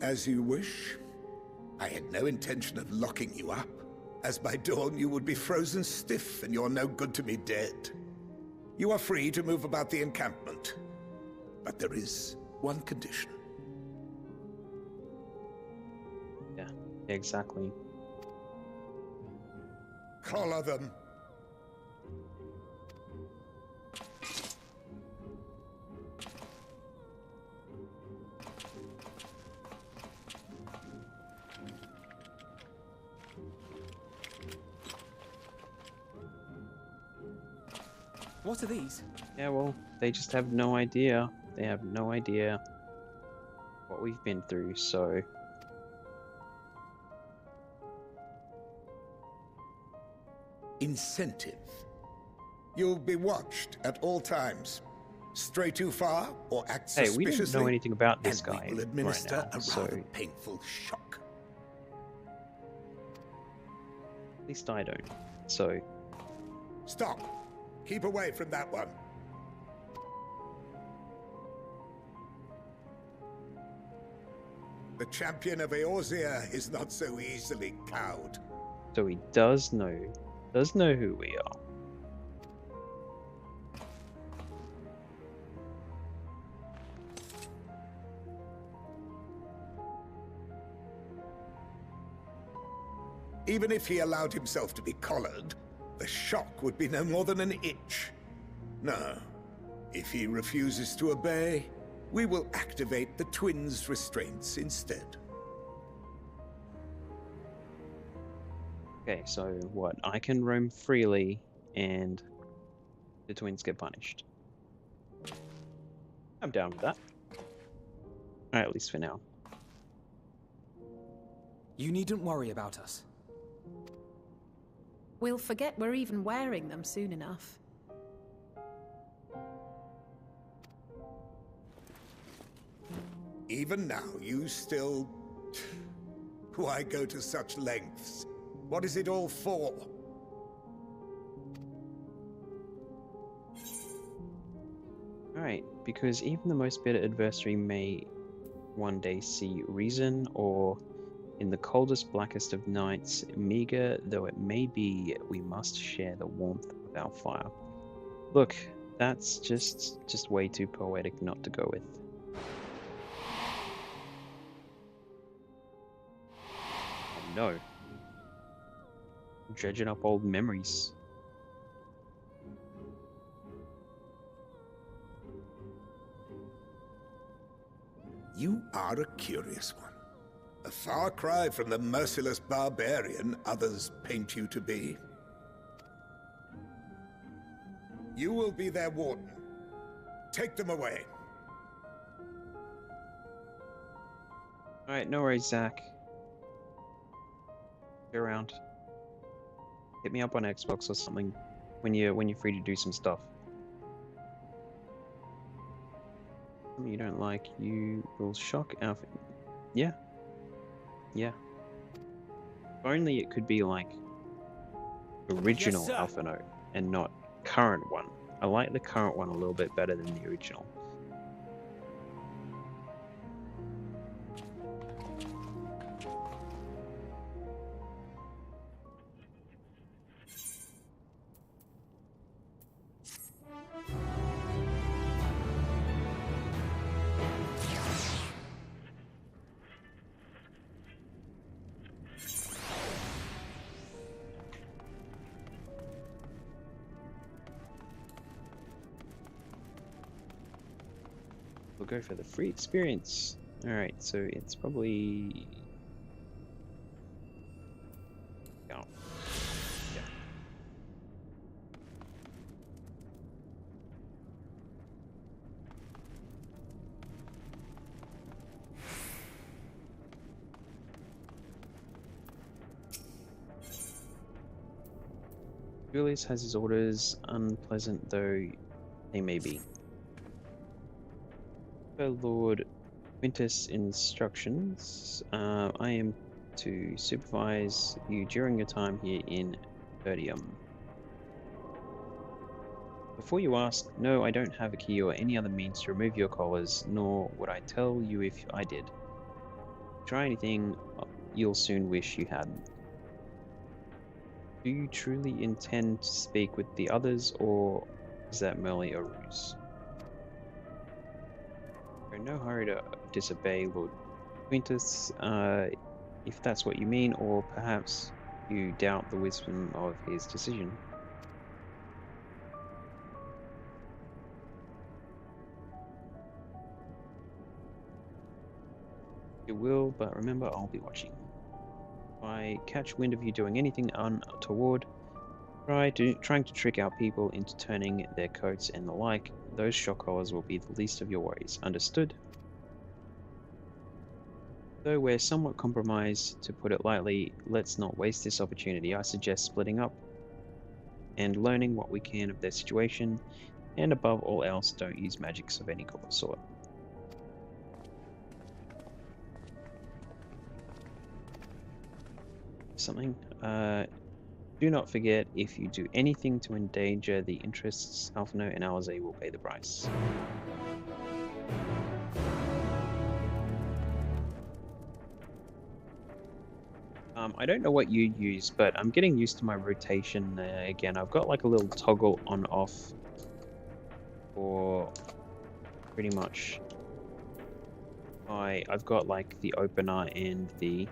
As you wish. I had no intention of locking you up, as by dawn you would be frozen stiff and you're no good to me dead. You are free to move about the encampment, but there is one condition. Yeah, exactly. Collar them. What are these? Yeah, well, they just have no idea. They have no idea what we've been through, so... Incentive. You'll be watched at all times. Stray too far or act suspiciously, we don't know anything about this and guy we will administer right now, a rather painful shock. At least I don't, so... Stop! Keep away from that one. The champion of Eorzea is not so easily cowed. So he does know who we are. Even if he allowed himself to be collared, the shock would be no more than an itch. No. If he refuses to obey, we will activate the twins' restraints instead. Okay, so what? I can roam freely, and the twins get punished. I'm down with that. Alright, at least for now. You needn't worry about us. We'll forget we're even wearing them soon enough. Even now, you still... Why go to such lengths? What is it all for? Alright, because even the most bitter adversary may one day see reason, or in the coldest, blackest of nights, meager though it may be, we must share the warmth of our fire. Look, that's just way too poetic not to go with. Oh no. Dredging up old memories. You are a curious one. A far cry from the merciless barbarian others paint you to be. You will be their warden. Take them away. Alright, no worries, Zach. Go around. Hit me up on Xbox or something when you're free to do some stuff. Something you don't like, you will shock our... Yeah. Yeah. If only it could be like original Yes, sir. Alpha Note and not current one. I like the current one a little bit better than the original. We'll go for the free experience. Alright, so it's probably... Oh. Yeah. Julius has his orders, unpleasant though they may be. Per Lord Quintus' instructions, I am to supervise you during your time here in Verdium. Before you ask, no, I don't have a key or any other means to remove your collars, nor would I tell you if I did. Try anything, you'll soon wish you hadn't. Do you truly intend to speak with the others, or is that merely a ruse? We're in no hurry to disobey Lord Quintus, if that's what you mean, or perhaps you doubt the wisdom of his decision. You will, but remember, I'll be watching. If I catch wind of you doing anything untoward, trying to trick our people into turning their coats and the like, those shock collars will be the least of your worries. Understood? Though we're somewhat compromised, to put it lightly, let's not waste this opportunity. I suggest splitting up and learning what we can of their situation, and above all else, don't use magics of any sort. Something. Do not forget, if you do anything to endanger the interests, Alphino and Alize will pay the price. I don't know what you use, but I'm getting used to my rotation again. I've got like a little toggle on off for pretty much I've got like the opener and the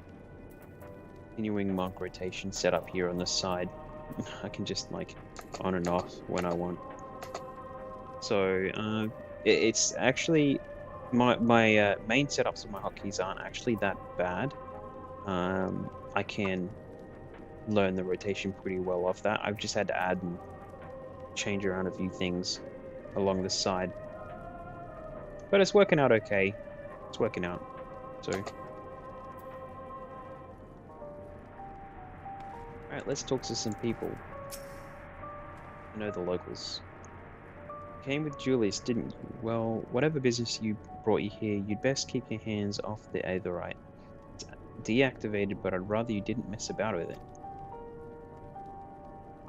continuing monk rotation set up here on the side. I can just like on and off when I want. So it's actually my main setups of my hotkeys aren't actually that bad. I can learn the rotation pretty well off that. I've just had to add and change around a few things along the side, but it's working out okay. It's working out. So alright, let's talk to some people. I know the locals. You came with Julius, didn't you? Well, whatever business brought you here, you'd best keep your hands off the Aetherite. It's deactivated, but I'd rather you didn't mess about with it.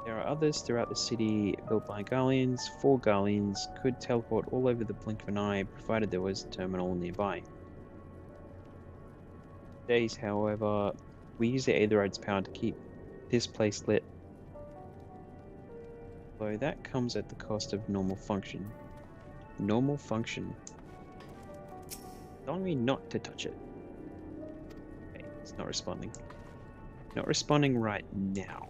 There are others throughout the city built by Garleans. 4 Garleans could teleport all over the blink of an eye, provided there was a terminal nearby. Days, however, we use the Aetherite's power to keep this place lit. Though that comes at the cost of normal function. Normal function. Telling me not to touch it. Okay, it's not responding. Not responding right now.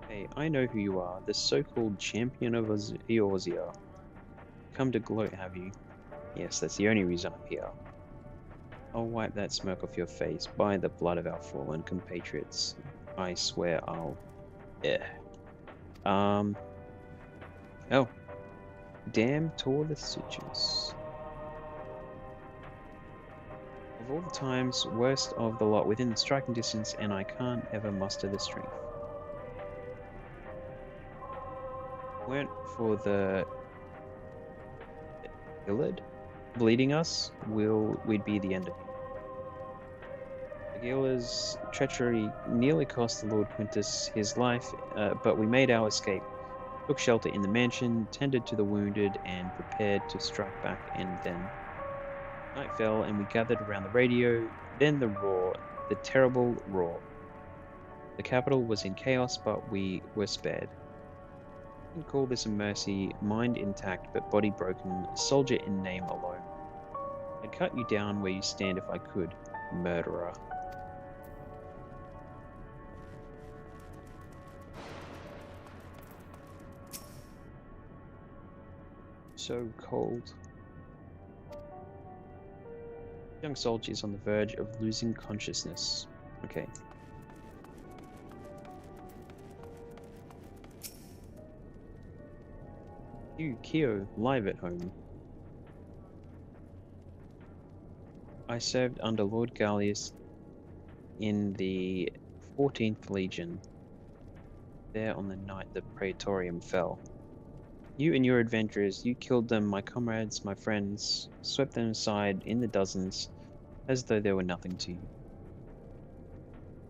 Hey, I know who you are, the so-called champion of Eorzea. Come to gloat, have you? Yes, that's the only reason I'm here. I'll wipe that smirk off your face by the blood of our fallen compatriots. I swear I'll... Oh. Damn Taurus sutures. Of all the times, worst of the lot within striking distance, and I can't ever muster the strength. Weren't for the Illid bleeding us, we'd be the end of you. Agila's treachery nearly cost the Lord Quintus his life, but we made our escape, took shelter in the mansion, tended to the wounded, and prepared to strike back. And then night fell, and we gathered around the radio. Then the roar, the terrible roar. The capital was in chaos, but we were spared. You can call this a mercy, mind intact but body broken, soldier in name alone. I'd cut you down where you stand if I could, murderer. So cold. Young soldier is on the verge of losing consciousness. Okay. You, Kyo, live at home. I served under Lord Gallius in the 14th Legion, there on the night the Praetorium fell. You and your adventurers, you killed them, my comrades, my friends, swept them aside in the dozens, as though they were nothing to you.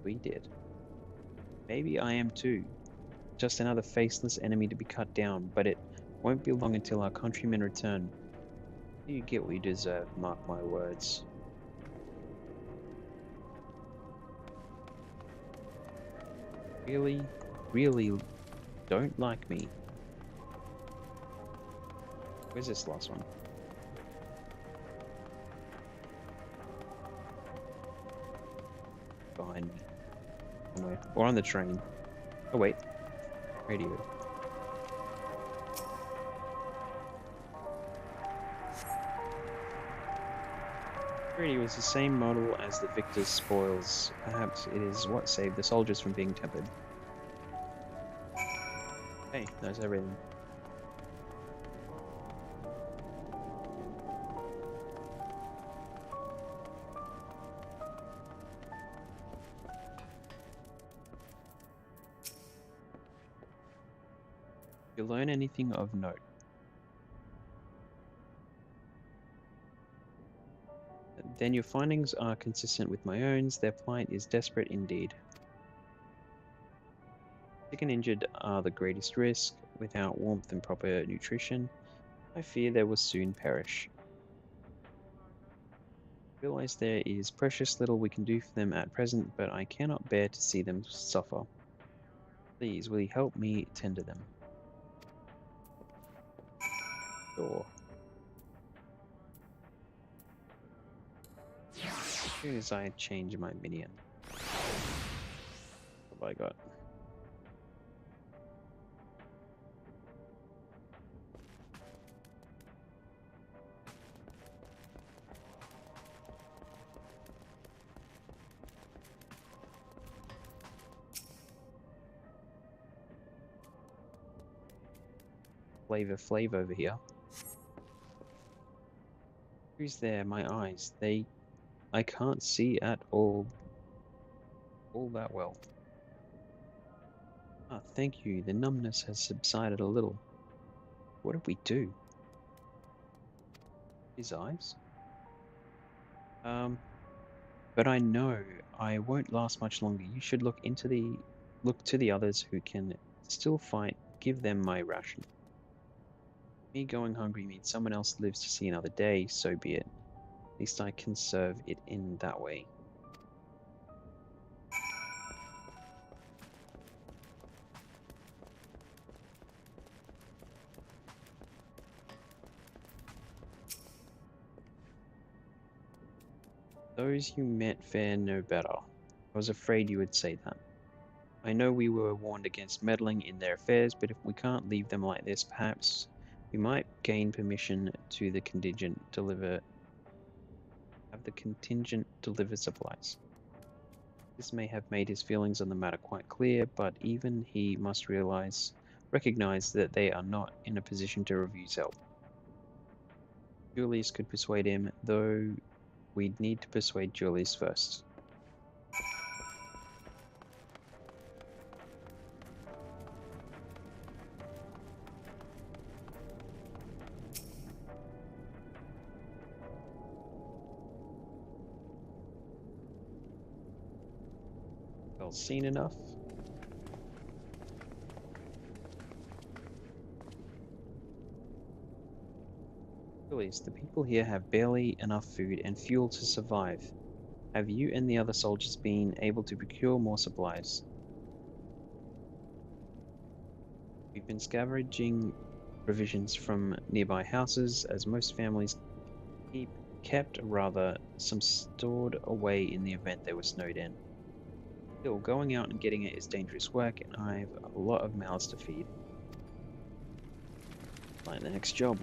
We did. Maybe I am too. Just another faceless enemy to be cut down, but it won't be long until our countrymen return. You get what you deserve, mark my words. Really don't like me. Where's this last one? Behind me. Somewhere. Or on the train. Oh wait. Radio. Radio is the same model as the victor's spoils. Perhaps it is what saved the soldiers from being tempered. Hey, knows everything. If you learn anything of note, then your findings are consistent with my own. Their plight is desperate indeed. Sick and injured are the greatest risk. Without warmth and proper nutrition, I fear they will soon perish. I realize there is precious little we can do for them at present, but I cannot bear to see them suffer. Please, will you help me tend to them? Sure. As soon as I change my minion. What have I got? Flavor over here. Who's there? My eyes. I can't see at all that well. Ah, thank you. The numbness has subsided a little. What did we do? His eyes? But I know I won't last much longer. You should look to the others who can still fight. Give them my ration. Me going hungry means someone else lives to see another day, so be it. At least I can serve it in that way. Those you met fare no better. I was afraid you would say that. I know we were warned against meddling in their affairs, but if we can't leave them like this, perhaps we might gain permission to have the contingent deliver supplies. This may have made his feelings on the matter quite clear, but even he must recognize that they are not in a position to refuse help. Julius could persuade him, though we'd need to persuade Julius first. Seen enough. Julius, the people here have barely enough food and fuel to survive. Have you and the other soldiers been able to procure more supplies? We've been scavenging provisions from nearby houses, as most families kept some stored away in the event they were snowed in. Still, going out and getting it is dangerous work, and I've a lot of mouths to feed. Find the next job.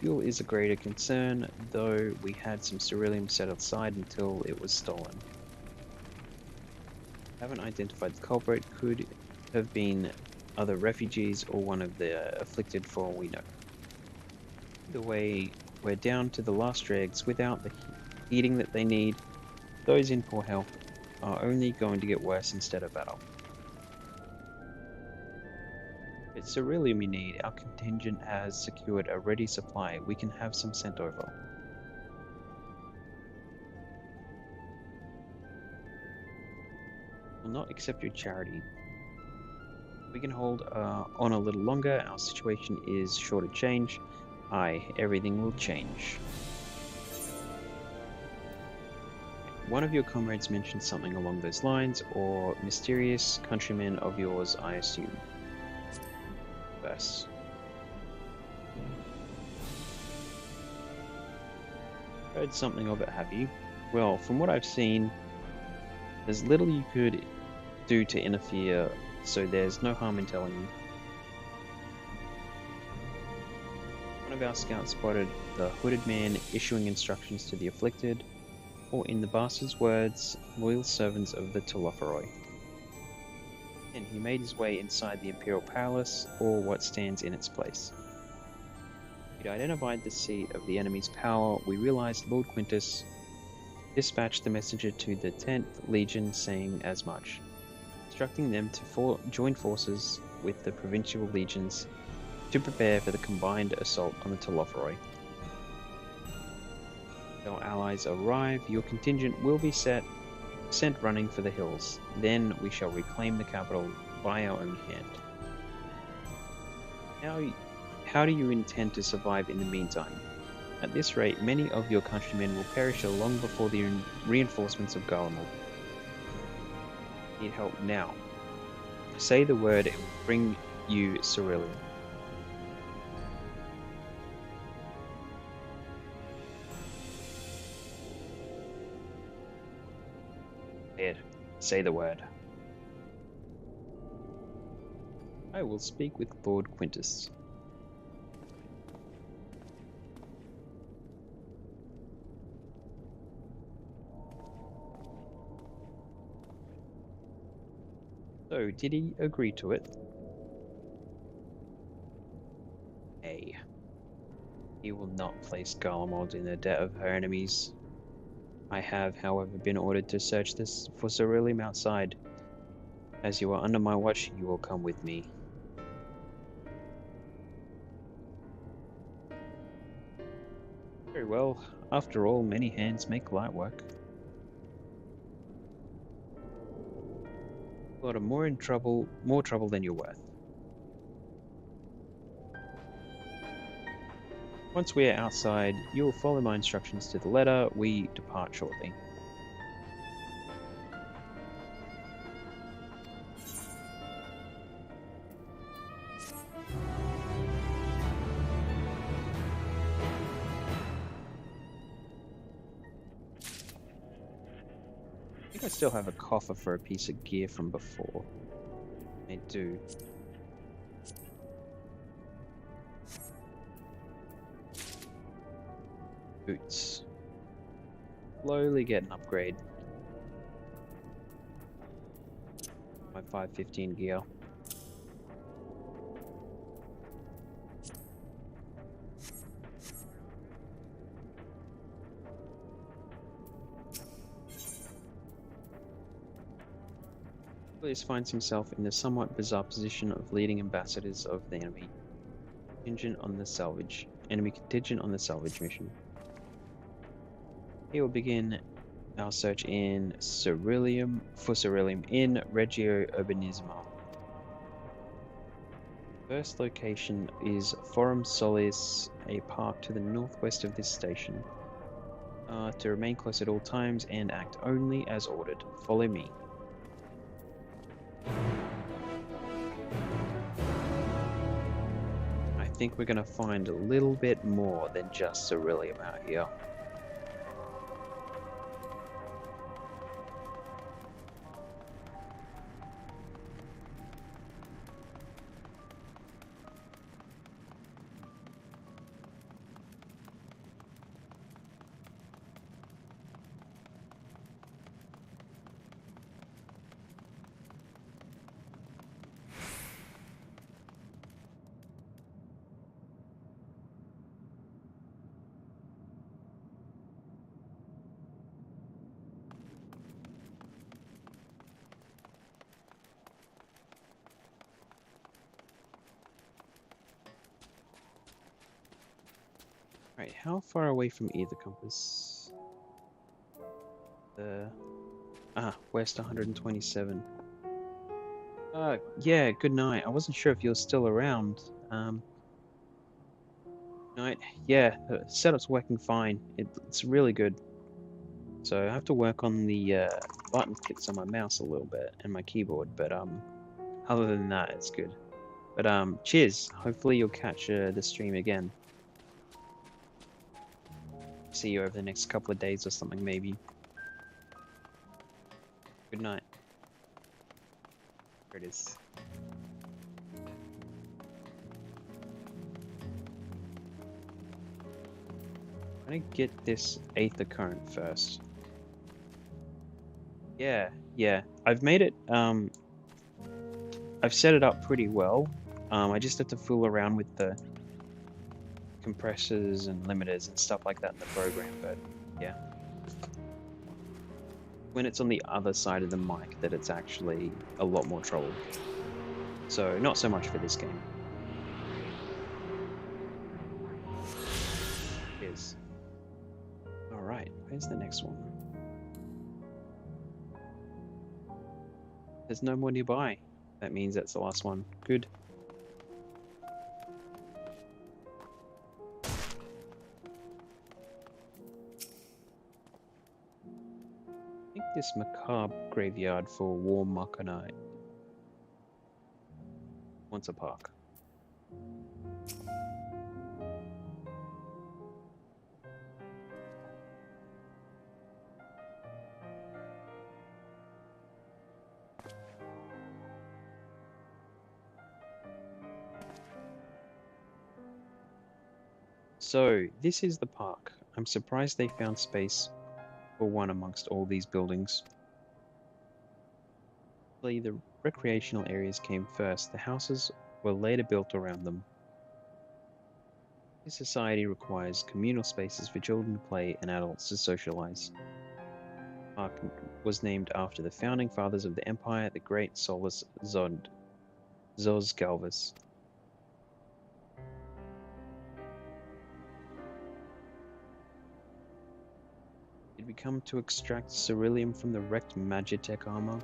Fuel is a greater concern, though we had some ceruleum set aside until it was stolen. Haven't identified the culprit, could have been other refugees or one of the afflicted for all we know. Either way, we're down to the last dregs. Without the heating that they need, those in poor health are only going to get worse instead of better. If it's ceruleum you need, our contingent has secured a ready supply. We can have some sent over. Will not accept your charity. We can hold on a little longer. Our situation is sure to change. Aye, everything will change. One of your comrades mentioned something along those lines, or mysterious countrymen of yours, I assume. Verse. Heard something of it, have you? Well, from what I've seen, there's little you could do to interfere, so there's no harm in telling you. One of our scouts spotted the hooded man issuing instructions to the afflicted, or in the bastard's words, loyal servants of the Telophoroi. And he made his way inside the Imperial Palace, or what stands in its place. He'd identified the seat of the enemy's power. We realized Lord Quintus dispatched the messenger to the 10th Legion saying as much, instructing them to join forces with the provincial legions to prepare for the combined assault on the Telophoroi. If our allies arrive, your contingent will be sent running for the hills. Then we shall reclaim the capital by our own hand. How do you intend to survive in the meantime? At this rate, many of your countrymen will perish long before the reinforcements of Garlemald. Need help now. Say the word and we'll bring you ceruleum. Ed, say the word. I will speak with Lord Quintus. So, did he agree to it? Nay. He will not place Garlemald in the debt of her enemies. I have, however, been ordered to search this for ceruleum outside. As you are under my watch, you will come with me. Very well. After all, many hands make light work. You are more trouble than you're worth. Once we are outside, you will follow my instructions to the letter. We depart shortly. I think I still have a coffer for a piece of gear from before. I do. Boots. Slowly get an upgrade. My 515 gear. Julius finds himself in the somewhat bizarre position of leading ambassadors of the enemy contingent on the salvage mission. He will begin our search in ceruleum in Regio Urbanisma. First location is Forum Solis, a park to the northwest of this station. To remain close at all times and act only as ordered. Follow me. I think we're going to find a little bit more than just ceruleum out here. Right, how far away from either compass? West 127. Yeah, good night. I wasn't sure if you're still around. Night. Yeah, the setup's working fine. It's really good. So I have to work on the button clicks on my mouse a little bit and my keyboard, but other than that, it's good. But cheers. Hopefully you'll catch the stream again. See you over the next couple of days or something, maybe. Good night. There it is. I'm gonna get this Aether current first. Yeah. I've made it, I've set it up pretty well. I just have to fool around with the compressors and limiters and stuff like that in the program, but yeah. When it's on the other side of the mic that it's actually a lot more trouble. So, not so much for this game. Cheers. Alright, where's the next one? There's no more nearby. That means that's the last one. Good. I think this macabre graveyard for War Machina wants a park. So, this is the park. I'm surprised they found space for one amongst all these buildings. The recreational areas came first. The houses were later built around them. This society requires communal spaces for children to play and adults to socialize. The park was named after the founding fathers of the empire, the great Solus Zos Galvus. Did we come to extract ceruleum from the wrecked Magitech armor?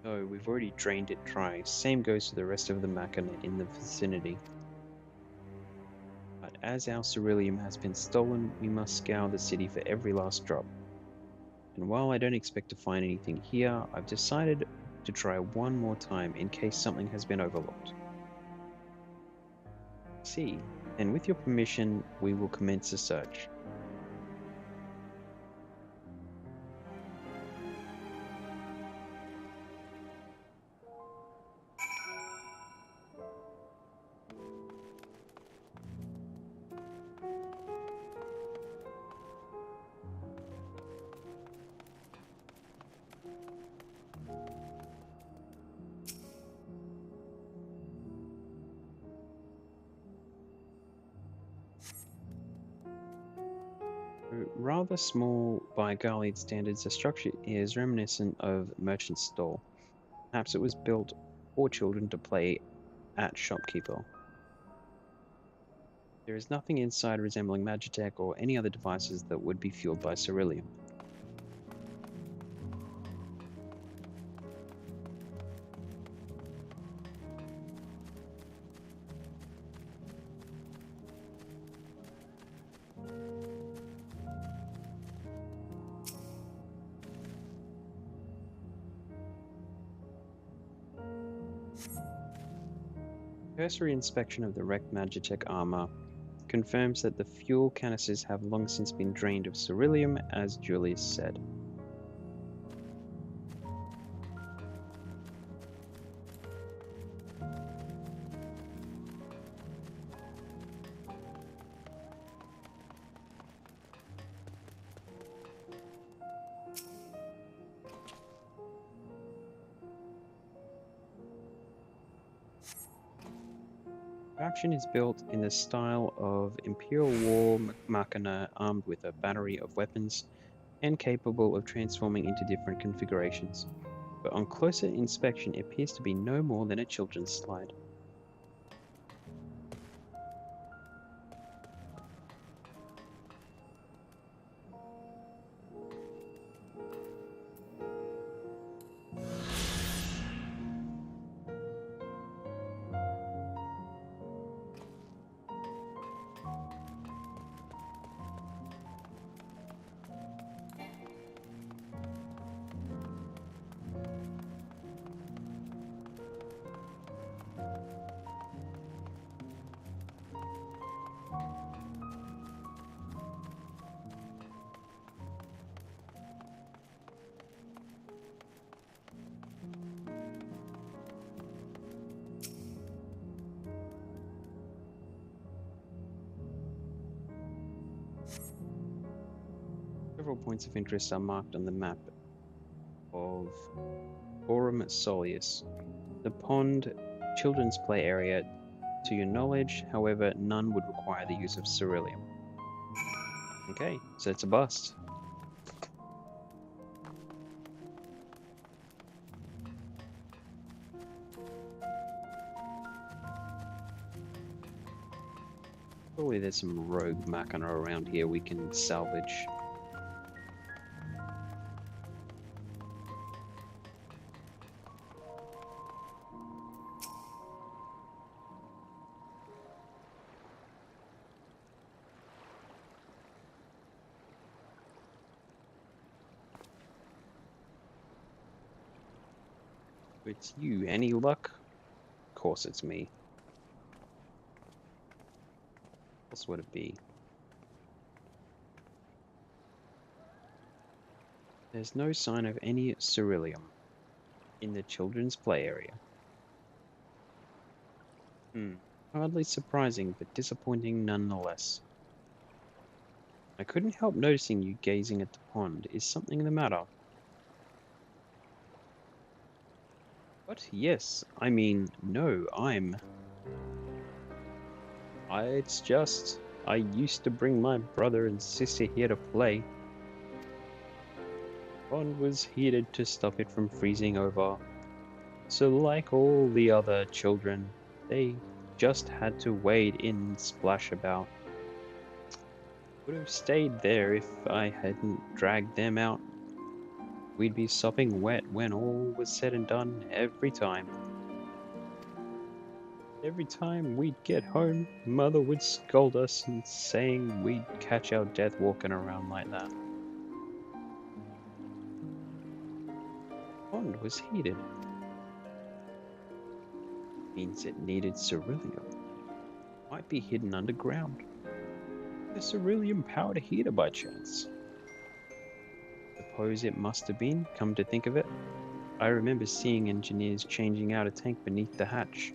No, we've already drained it dry. Same goes for the rest of the machina in the vicinity. But as our ceruleum has been stolen, we must scour the city for every last drop. And while I don't expect to find anything here, I've decided to try one more time in case something has been overlooked. See, and with your permission, we will commence a search. Rather small by Garlead standards, the structure is reminiscent of Merchant's Stall. Perhaps it was built for children to play at Shopkeeper. There is nothing inside resembling Magitech or any other devices that would be fueled by ceruleum. Cursory inspection of the wrecked Magitech armor confirms that the fuel canisters have long since been drained of ceruleum, as Julius said. Faction is built in the style of Imperial War Machina, armed with a battery of weapons and capable of transforming into different configurations. But on closer inspection, it appears to be no more than a children's slide. Several points of interest are marked on the map of Forum Soleus. The pond, children's play area, to your knowledge, however, none would require the use of ceruleum. Okay, so it's a bust. Probably there's some rogue machina around here we can salvage. It's you. Any luck? Of course it's me. What else would it be? There's no sign of any ceruleum in the children's play area. Hardly surprising, but disappointing nonetheless. I couldn't help noticing you gazing at the pond. Is something the matter? What? Yes. I mean, no, it's just, I used to bring my brother and sister here to play. The pond was heated to stop it from freezing over. So like all the other children, they just had to wade in and splash about. Would have stayed there if I hadn't dragged them out. We'd be sopping wet when all was said and done every time. Every time we'd get home, Mother would scold us and saying we'd catch our death walking around like that. The pond was heated. Means it needed ceruleum. Might be hidden underground. A ceruleum-powered heater by chance. Suppose it must have been, come to think of it. I remember seeing engineers changing out a tank beneath the hatch.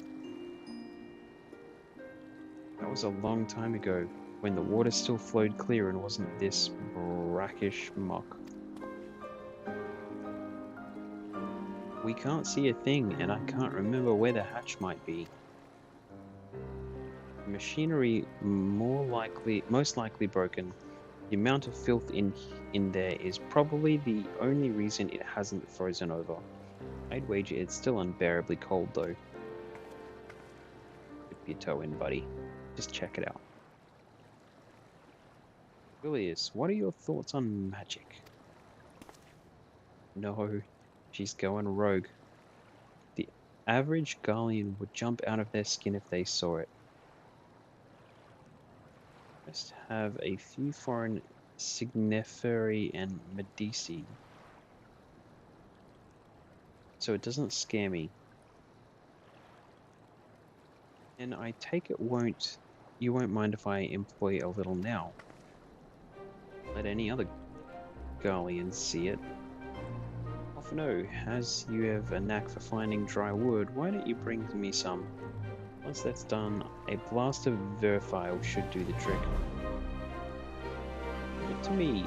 That was a long time ago, when the water still flowed clear and wasn't this brackish muck. We can't see a thing, and I can't remember where the hatch might be. The machinery most likely broken. The amount of filth in there is probably the only reason it hasn't frozen over. I'd wager it's still unbearably cold though. Dip your toe in, buddy. Just check it out. Julius, what are your thoughts on magic? No, she's going rogue. The average Garlean would jump out of their skin if they saw it. Must have a few foreign signiferi and medici, so it doesn't scare me. And I take it you won't mind if I employ a little now. Let any other Garleans see it. Oh no, as you have a knack for finding dry wood, why don't you bring me some? Once that's done, a blast of verfile should do the trick. Give it to me.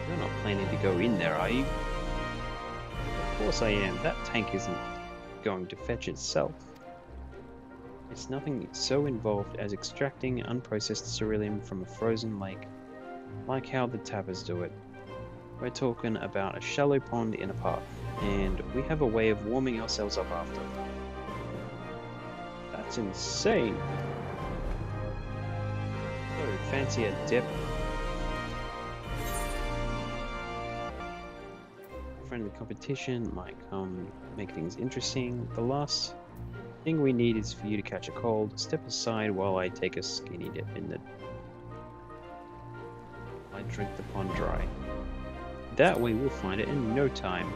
You're not planning to go in there, are you? Of course I am. That tank isn't going to fetch itself. It's nothing so involved as extracting unprocessed ceruleum from a frozen lake, like how the tappers do it. We're talking about a shallow pond in a park, and we have a way of warming ourselves up after. That's insane! So, fancy a dip. Friendly competition might come make things interesting. The last thing we need is for you to catch a cold. Step aside while I take a skinny dip in the... I drink the pond dry. That way we'll find it in no time.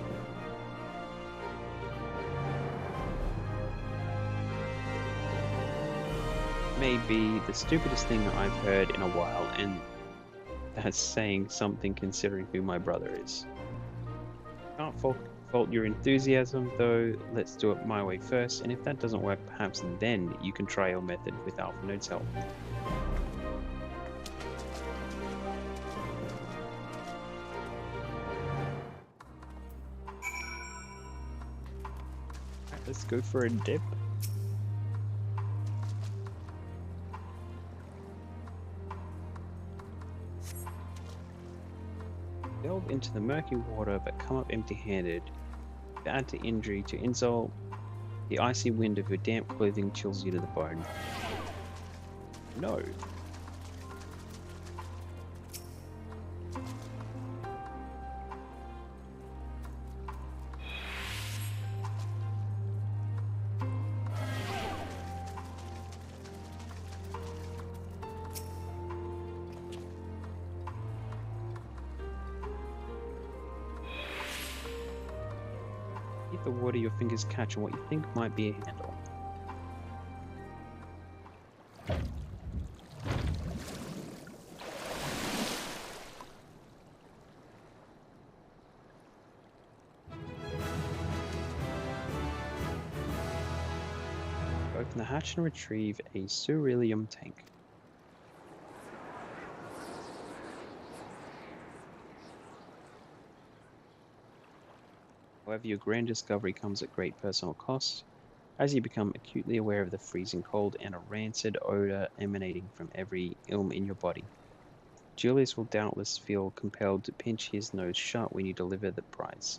May be the stupidest thing I've heard in a while, and that's saying something considering who my brother is. Can't fault your enthusiasm, though. Let's do it my way first, and if that doesn't work, perhaps then you can try your method with Alpha Node's help. Let's go for a dip. Delve into the murky water but come up empty-handed. To add to injury to insult, the icy wind of your damp clothing chills you to the bone. No. Hit the water your fingers catch on what you think might be a handle. Open the hatch and retrieve a ceruleum tank. However, your grand discovery comes at great personal cost, as you become acutely aware of the freezing cold and a rancid odor emanating from every ilm in your body. Julius will doubtless feel compelled to pinch his nose shut when you deliver the prize.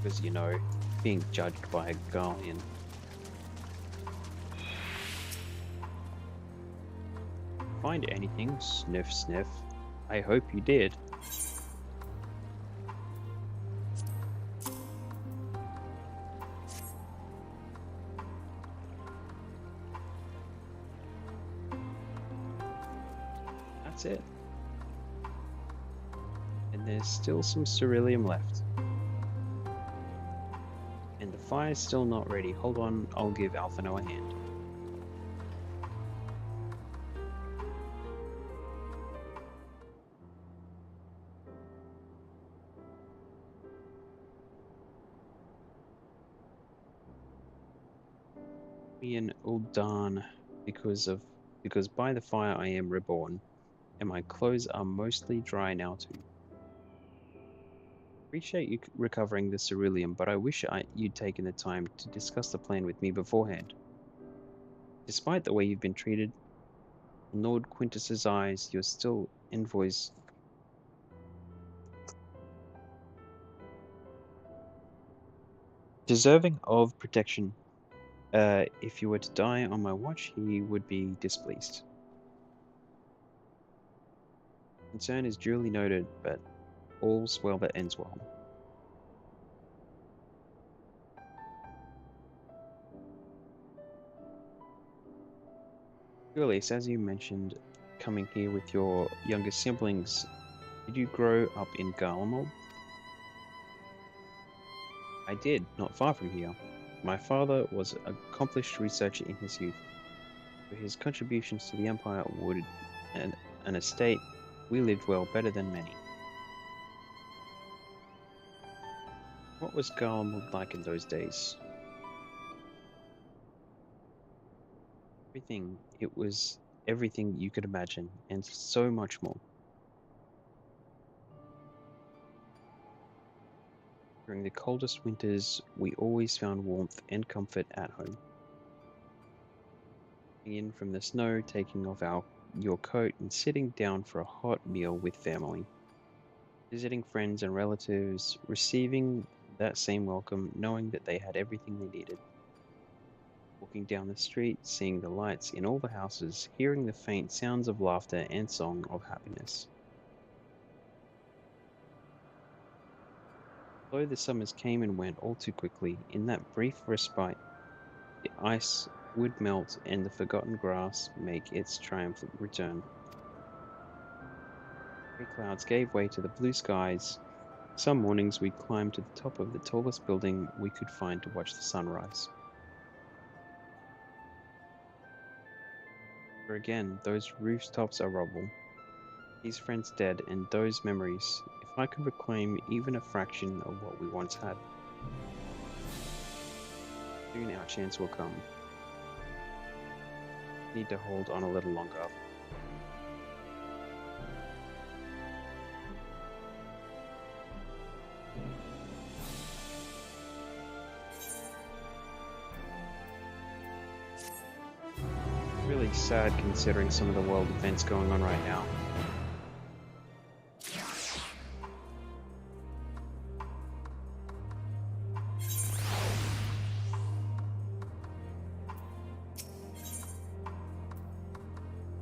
Because, you know, being judged by a Garlean. Find anything? Sniff, sniff. I hope you did. That's it. And there's still some ceruleum left. And the fire's still not ready. Hold on, I'll give Alphino a hand. In Uldan, because by the fire I am reborn, and my clothes are mostly dry now too. Appreciate you recovering the ceruleum, but I wish you'd taken the time to discuss the plan with me beforehand. Despite the way you've been treated, in Lord Quintus's eyes, you're still envoys. Deserving of protection. If you were to die on my watch, he would be displeased. Concern is duly noted, but all's well that ends well. Julius, as you mentioned, coming here with your younger siblings, did you grow up in Garlemald? I did, not far from here. My father was an accomplished researcher in his youth. For his contributions to the Empire would an estate, we lived well, better than many. What was Garlemald like in those days? Everything. It was everything you could imagine, and so much more. During the coldest winters, we always found warmth and comfort at home. Coming in from the snow, taking off your coat, and sitting down for a hot meal with family. Visiting friends and relatives, receiving that same welcome, knowing that they had everything they needed. Walking down the street, seeing the lights in all the houses, hearing the faint sounds of laughter and song of happiness. Though the summers came and went all too quickly, in that brief respite, the ice would melt and the forgotten grass make its triumphant return. Grey clouds gave way to the blue skies. Some mornings we climbed to the top of the tallest building we could find to watch the sunrise. For again, those rooftops are rubble. These friends dead, and those memories, if I could reclaim even a fraction of what we once had. Soon our chance will come. Need to hold on a little longer. Pretty sad considering some of the world events going on right now.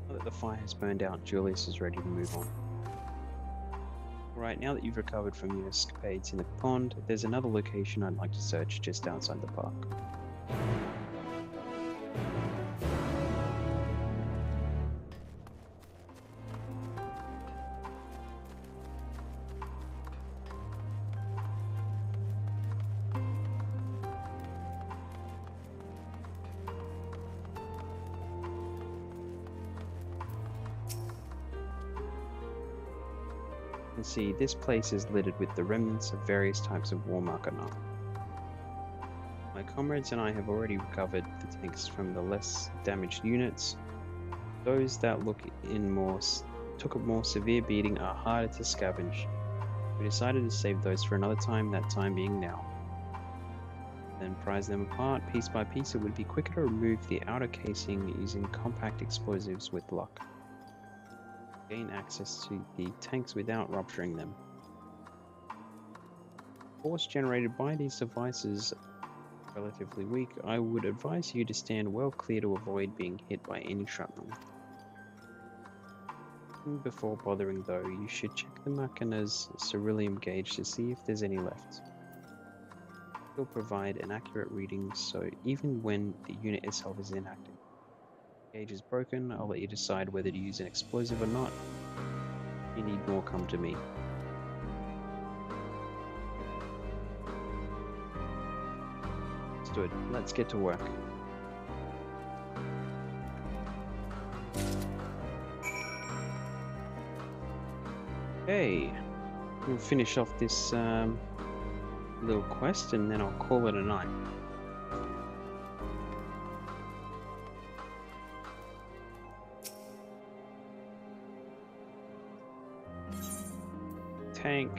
Now that the fire has burned out, Julius is ready to move on. Alright, now that you've recovered from your escapades in the pond, there's another location I'd like to search just outside the park. You can see this place is littered with the remnants of various types of war marker knot. My comrades and I have already recovered the tanks from the less damaged units. Those that took a more severe beating are harder to scavenge. We decided to save those for another time, that time being now. Then prize them apart piece by piece. It would be quicker to remove the outer casing using compact explosives with luck. Gain access to the tanks without rupturing them. Force generated by these devices relatively weak. I would advise you to stand well clear to avoid being hit by any shrapnel. Before bothering though, you should check the Machina's ceruleum gauge to see if there's any left. It will provide an accurate reading, so even when the unit itself is inactive. Gauge is broken, I'll let you decide whether to use an explosive or not. If you need more, come to me. Understood. Let's get to work. Okay, we'll finish off this little quest and then I'll call it a night. Tank.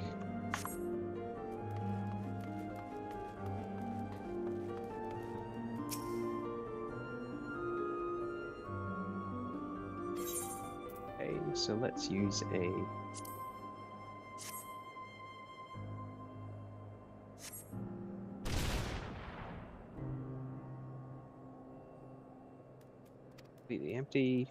Okay, so let's use a completely empty.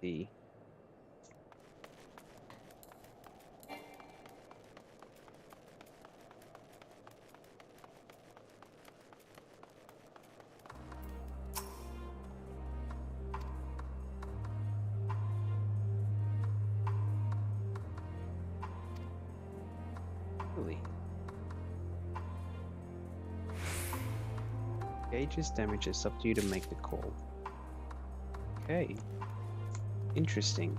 The really gauges damage. It's up to you to make the call. Okay. Interesting.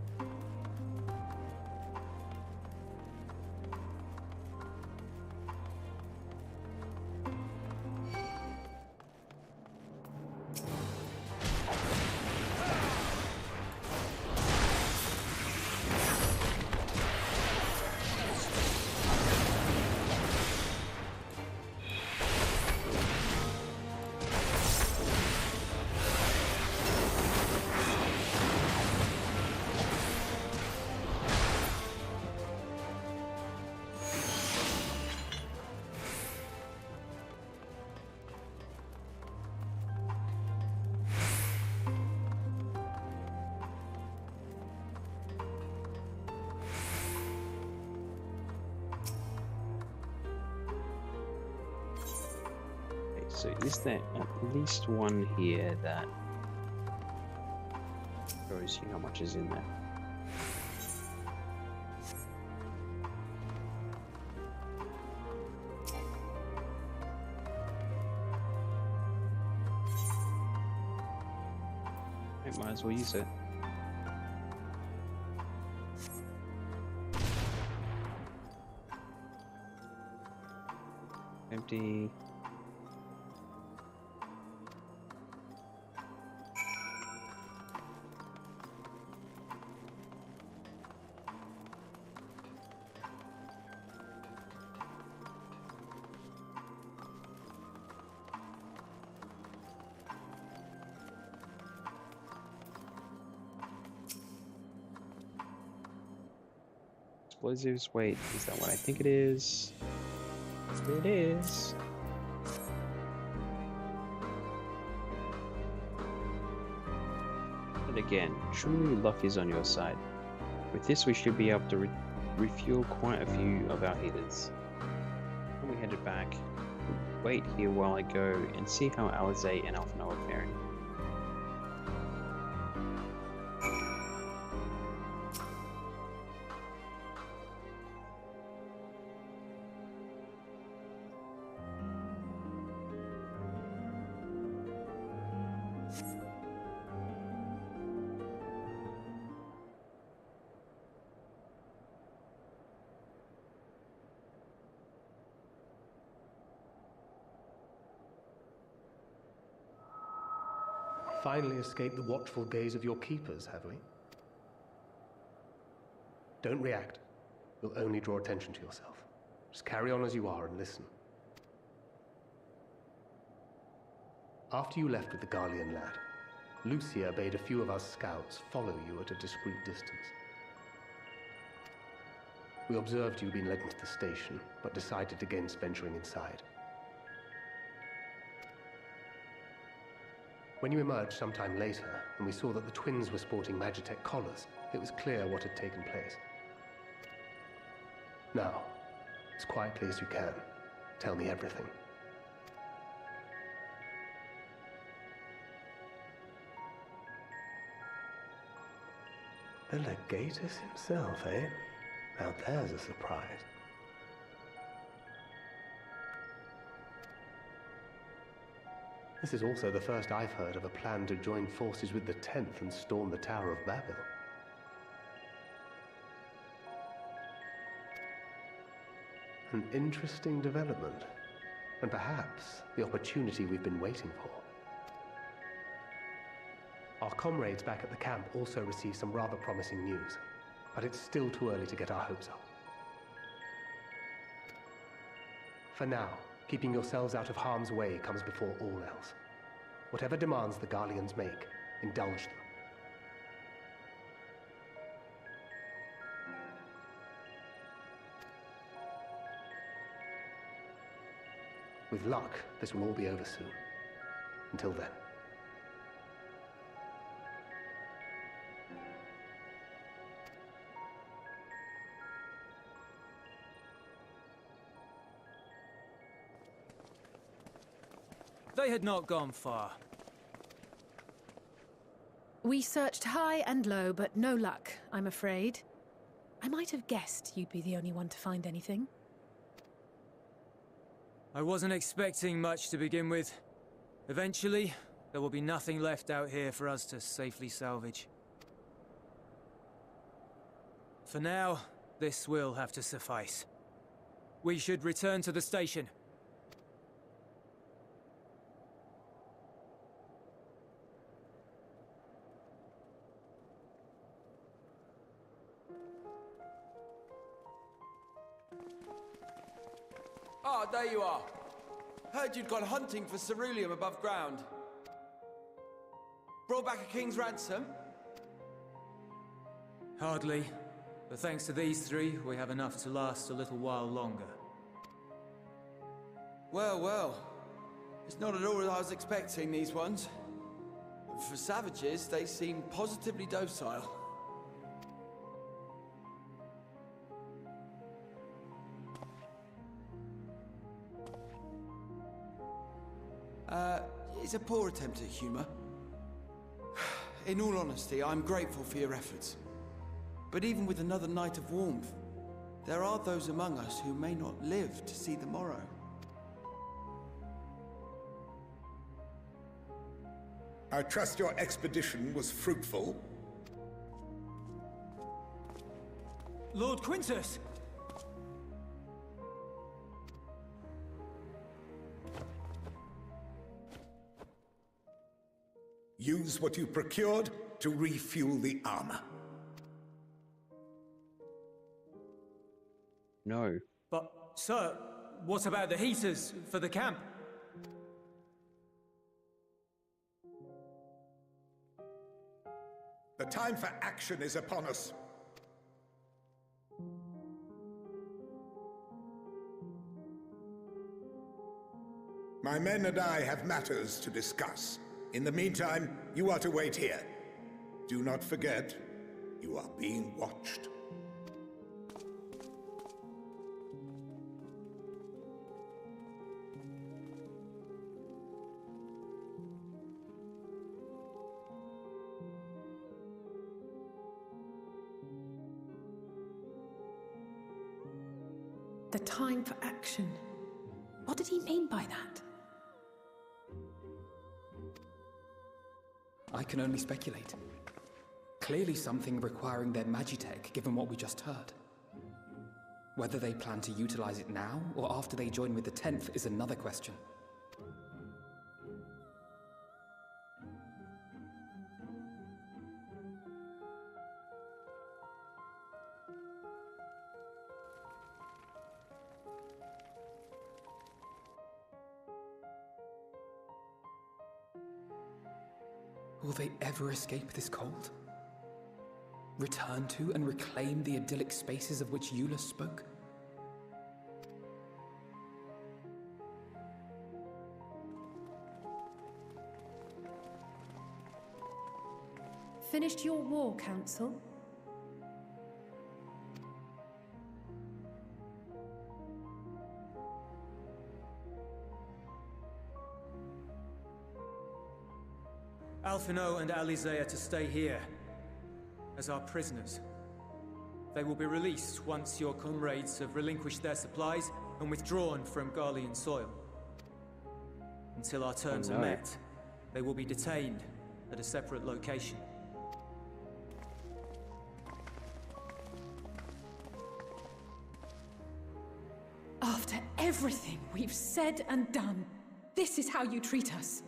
So is there at least one here that shows you how much is in there? I might as well use it. Empty. Explosives. Wait, is that what I think it is? It is. And again, truly luck is on your side. With this, we should be able to refuel quite a few of our healers. When we headed back, we'll wait here while I go and see how Alizé and Alphinaud are faring. Finally escaped the watchful gaze of your keepers, have we? Don't react. You'll only draw attention to yourself. Just carry on as you are and listen. After you left with the Garlean lad, Lucia bade a few of our scouts follow you at a discreet distance. We observed you being led into the station, but decided against venturing inside. When you emerged sometime later, and we saw that the twins were sporting Magitech collars, it was clear what had taken place. Now, as quietly as you can, tell me everything. The Legatus himself, eh? Now there's a surprise. This is also the first I've heard of a plan to join forces with the 10th and storm the Tower of Babel. An interesting development, and perhaps the opportunity we've been waiting for. Our comrades back at the camp also received some rather promising news, but it's still too early to get our hopes up. For now, keeping yourselves out of harm's way comes before all else. Whatever demands the Garleans make, indulge them. With luck, this will all be over soon. Until then. They had not gone far. We searched high and low, but no luck, I'm afraid. I might have guessed you'd be the only one to find anything. I wasn't expecting much to begin with. Eventually, there will be nothing left out here for us to safely salvage. For now, this will have to suffice. We should return to the station. Ah, there you are. Heard you'd gone hunting for ceruleum above ground. Brought back a king's ransom? Hardly. But thanks to these three, we have enough to last a little while longer. Well, well. It's not at all as I was expecting, these ones. For savages, they seem positively docile. It's a poor attempt at humor. In all honesty, I'm grateful for your efforts. But even with another night of warmth, there are those among us who may not live to see the morrow. I trust your expedition was fruitful. Lord Quintus! Use what you procured to refuel the armor. No. But, sir, what about the heaters for the camp? The time for action is upon us. My men and I have matters to discuss. In the meantime, you are to wait here. Do not forget, you are being watched. The time for action. What did he mean by that? I can only speculate. Clearly something requiring their magitech, given what we just heard. Whether they plan to utilize it now, or after they join with the 10th, is another question. Will they ever escape this cold? Return to and reclaim the idyllic spaces of which Eula spoke? Finished your war, Council? Alphino and Alizé are to stay here, as our prisoners. They will be released once your comrades have relinquished their supplies and withdrawn from Garlean soil. Until our terms are met, they will be detained at a separate location. After everything we've said and done, this is how you treat us.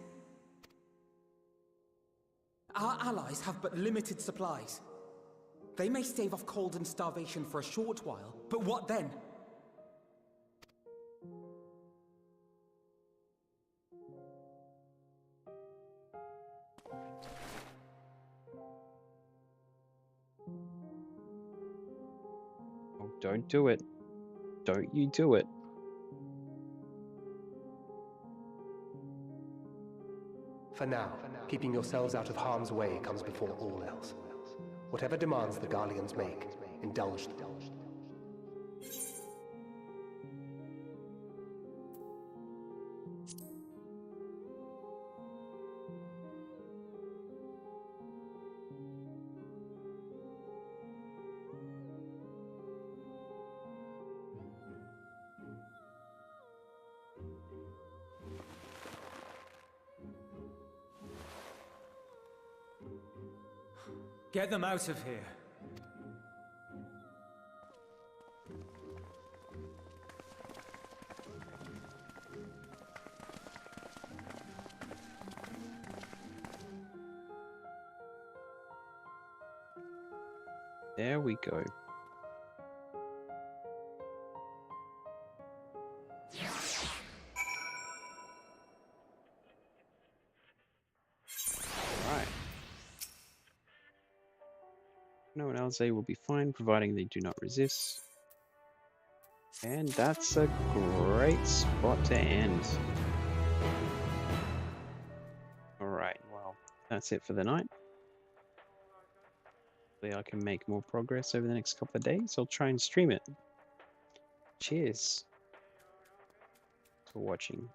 Our allies have but limited supplies. They may stave off cold and starvation for a short while, but what then? Oh, don't do it. Don't you do it. For now, keeping yourselves out of harm's way comes before all else. Whatever demands the Garleans make, indulge them. Get them out of here. There we go. No, and Alizé will be fine, providing they do not resist. And that's a great spot to end. Alright, well, that's it for the night. Hopefully I can make more progress over the next couple of days. I'll try and stream it. Cheers for watching.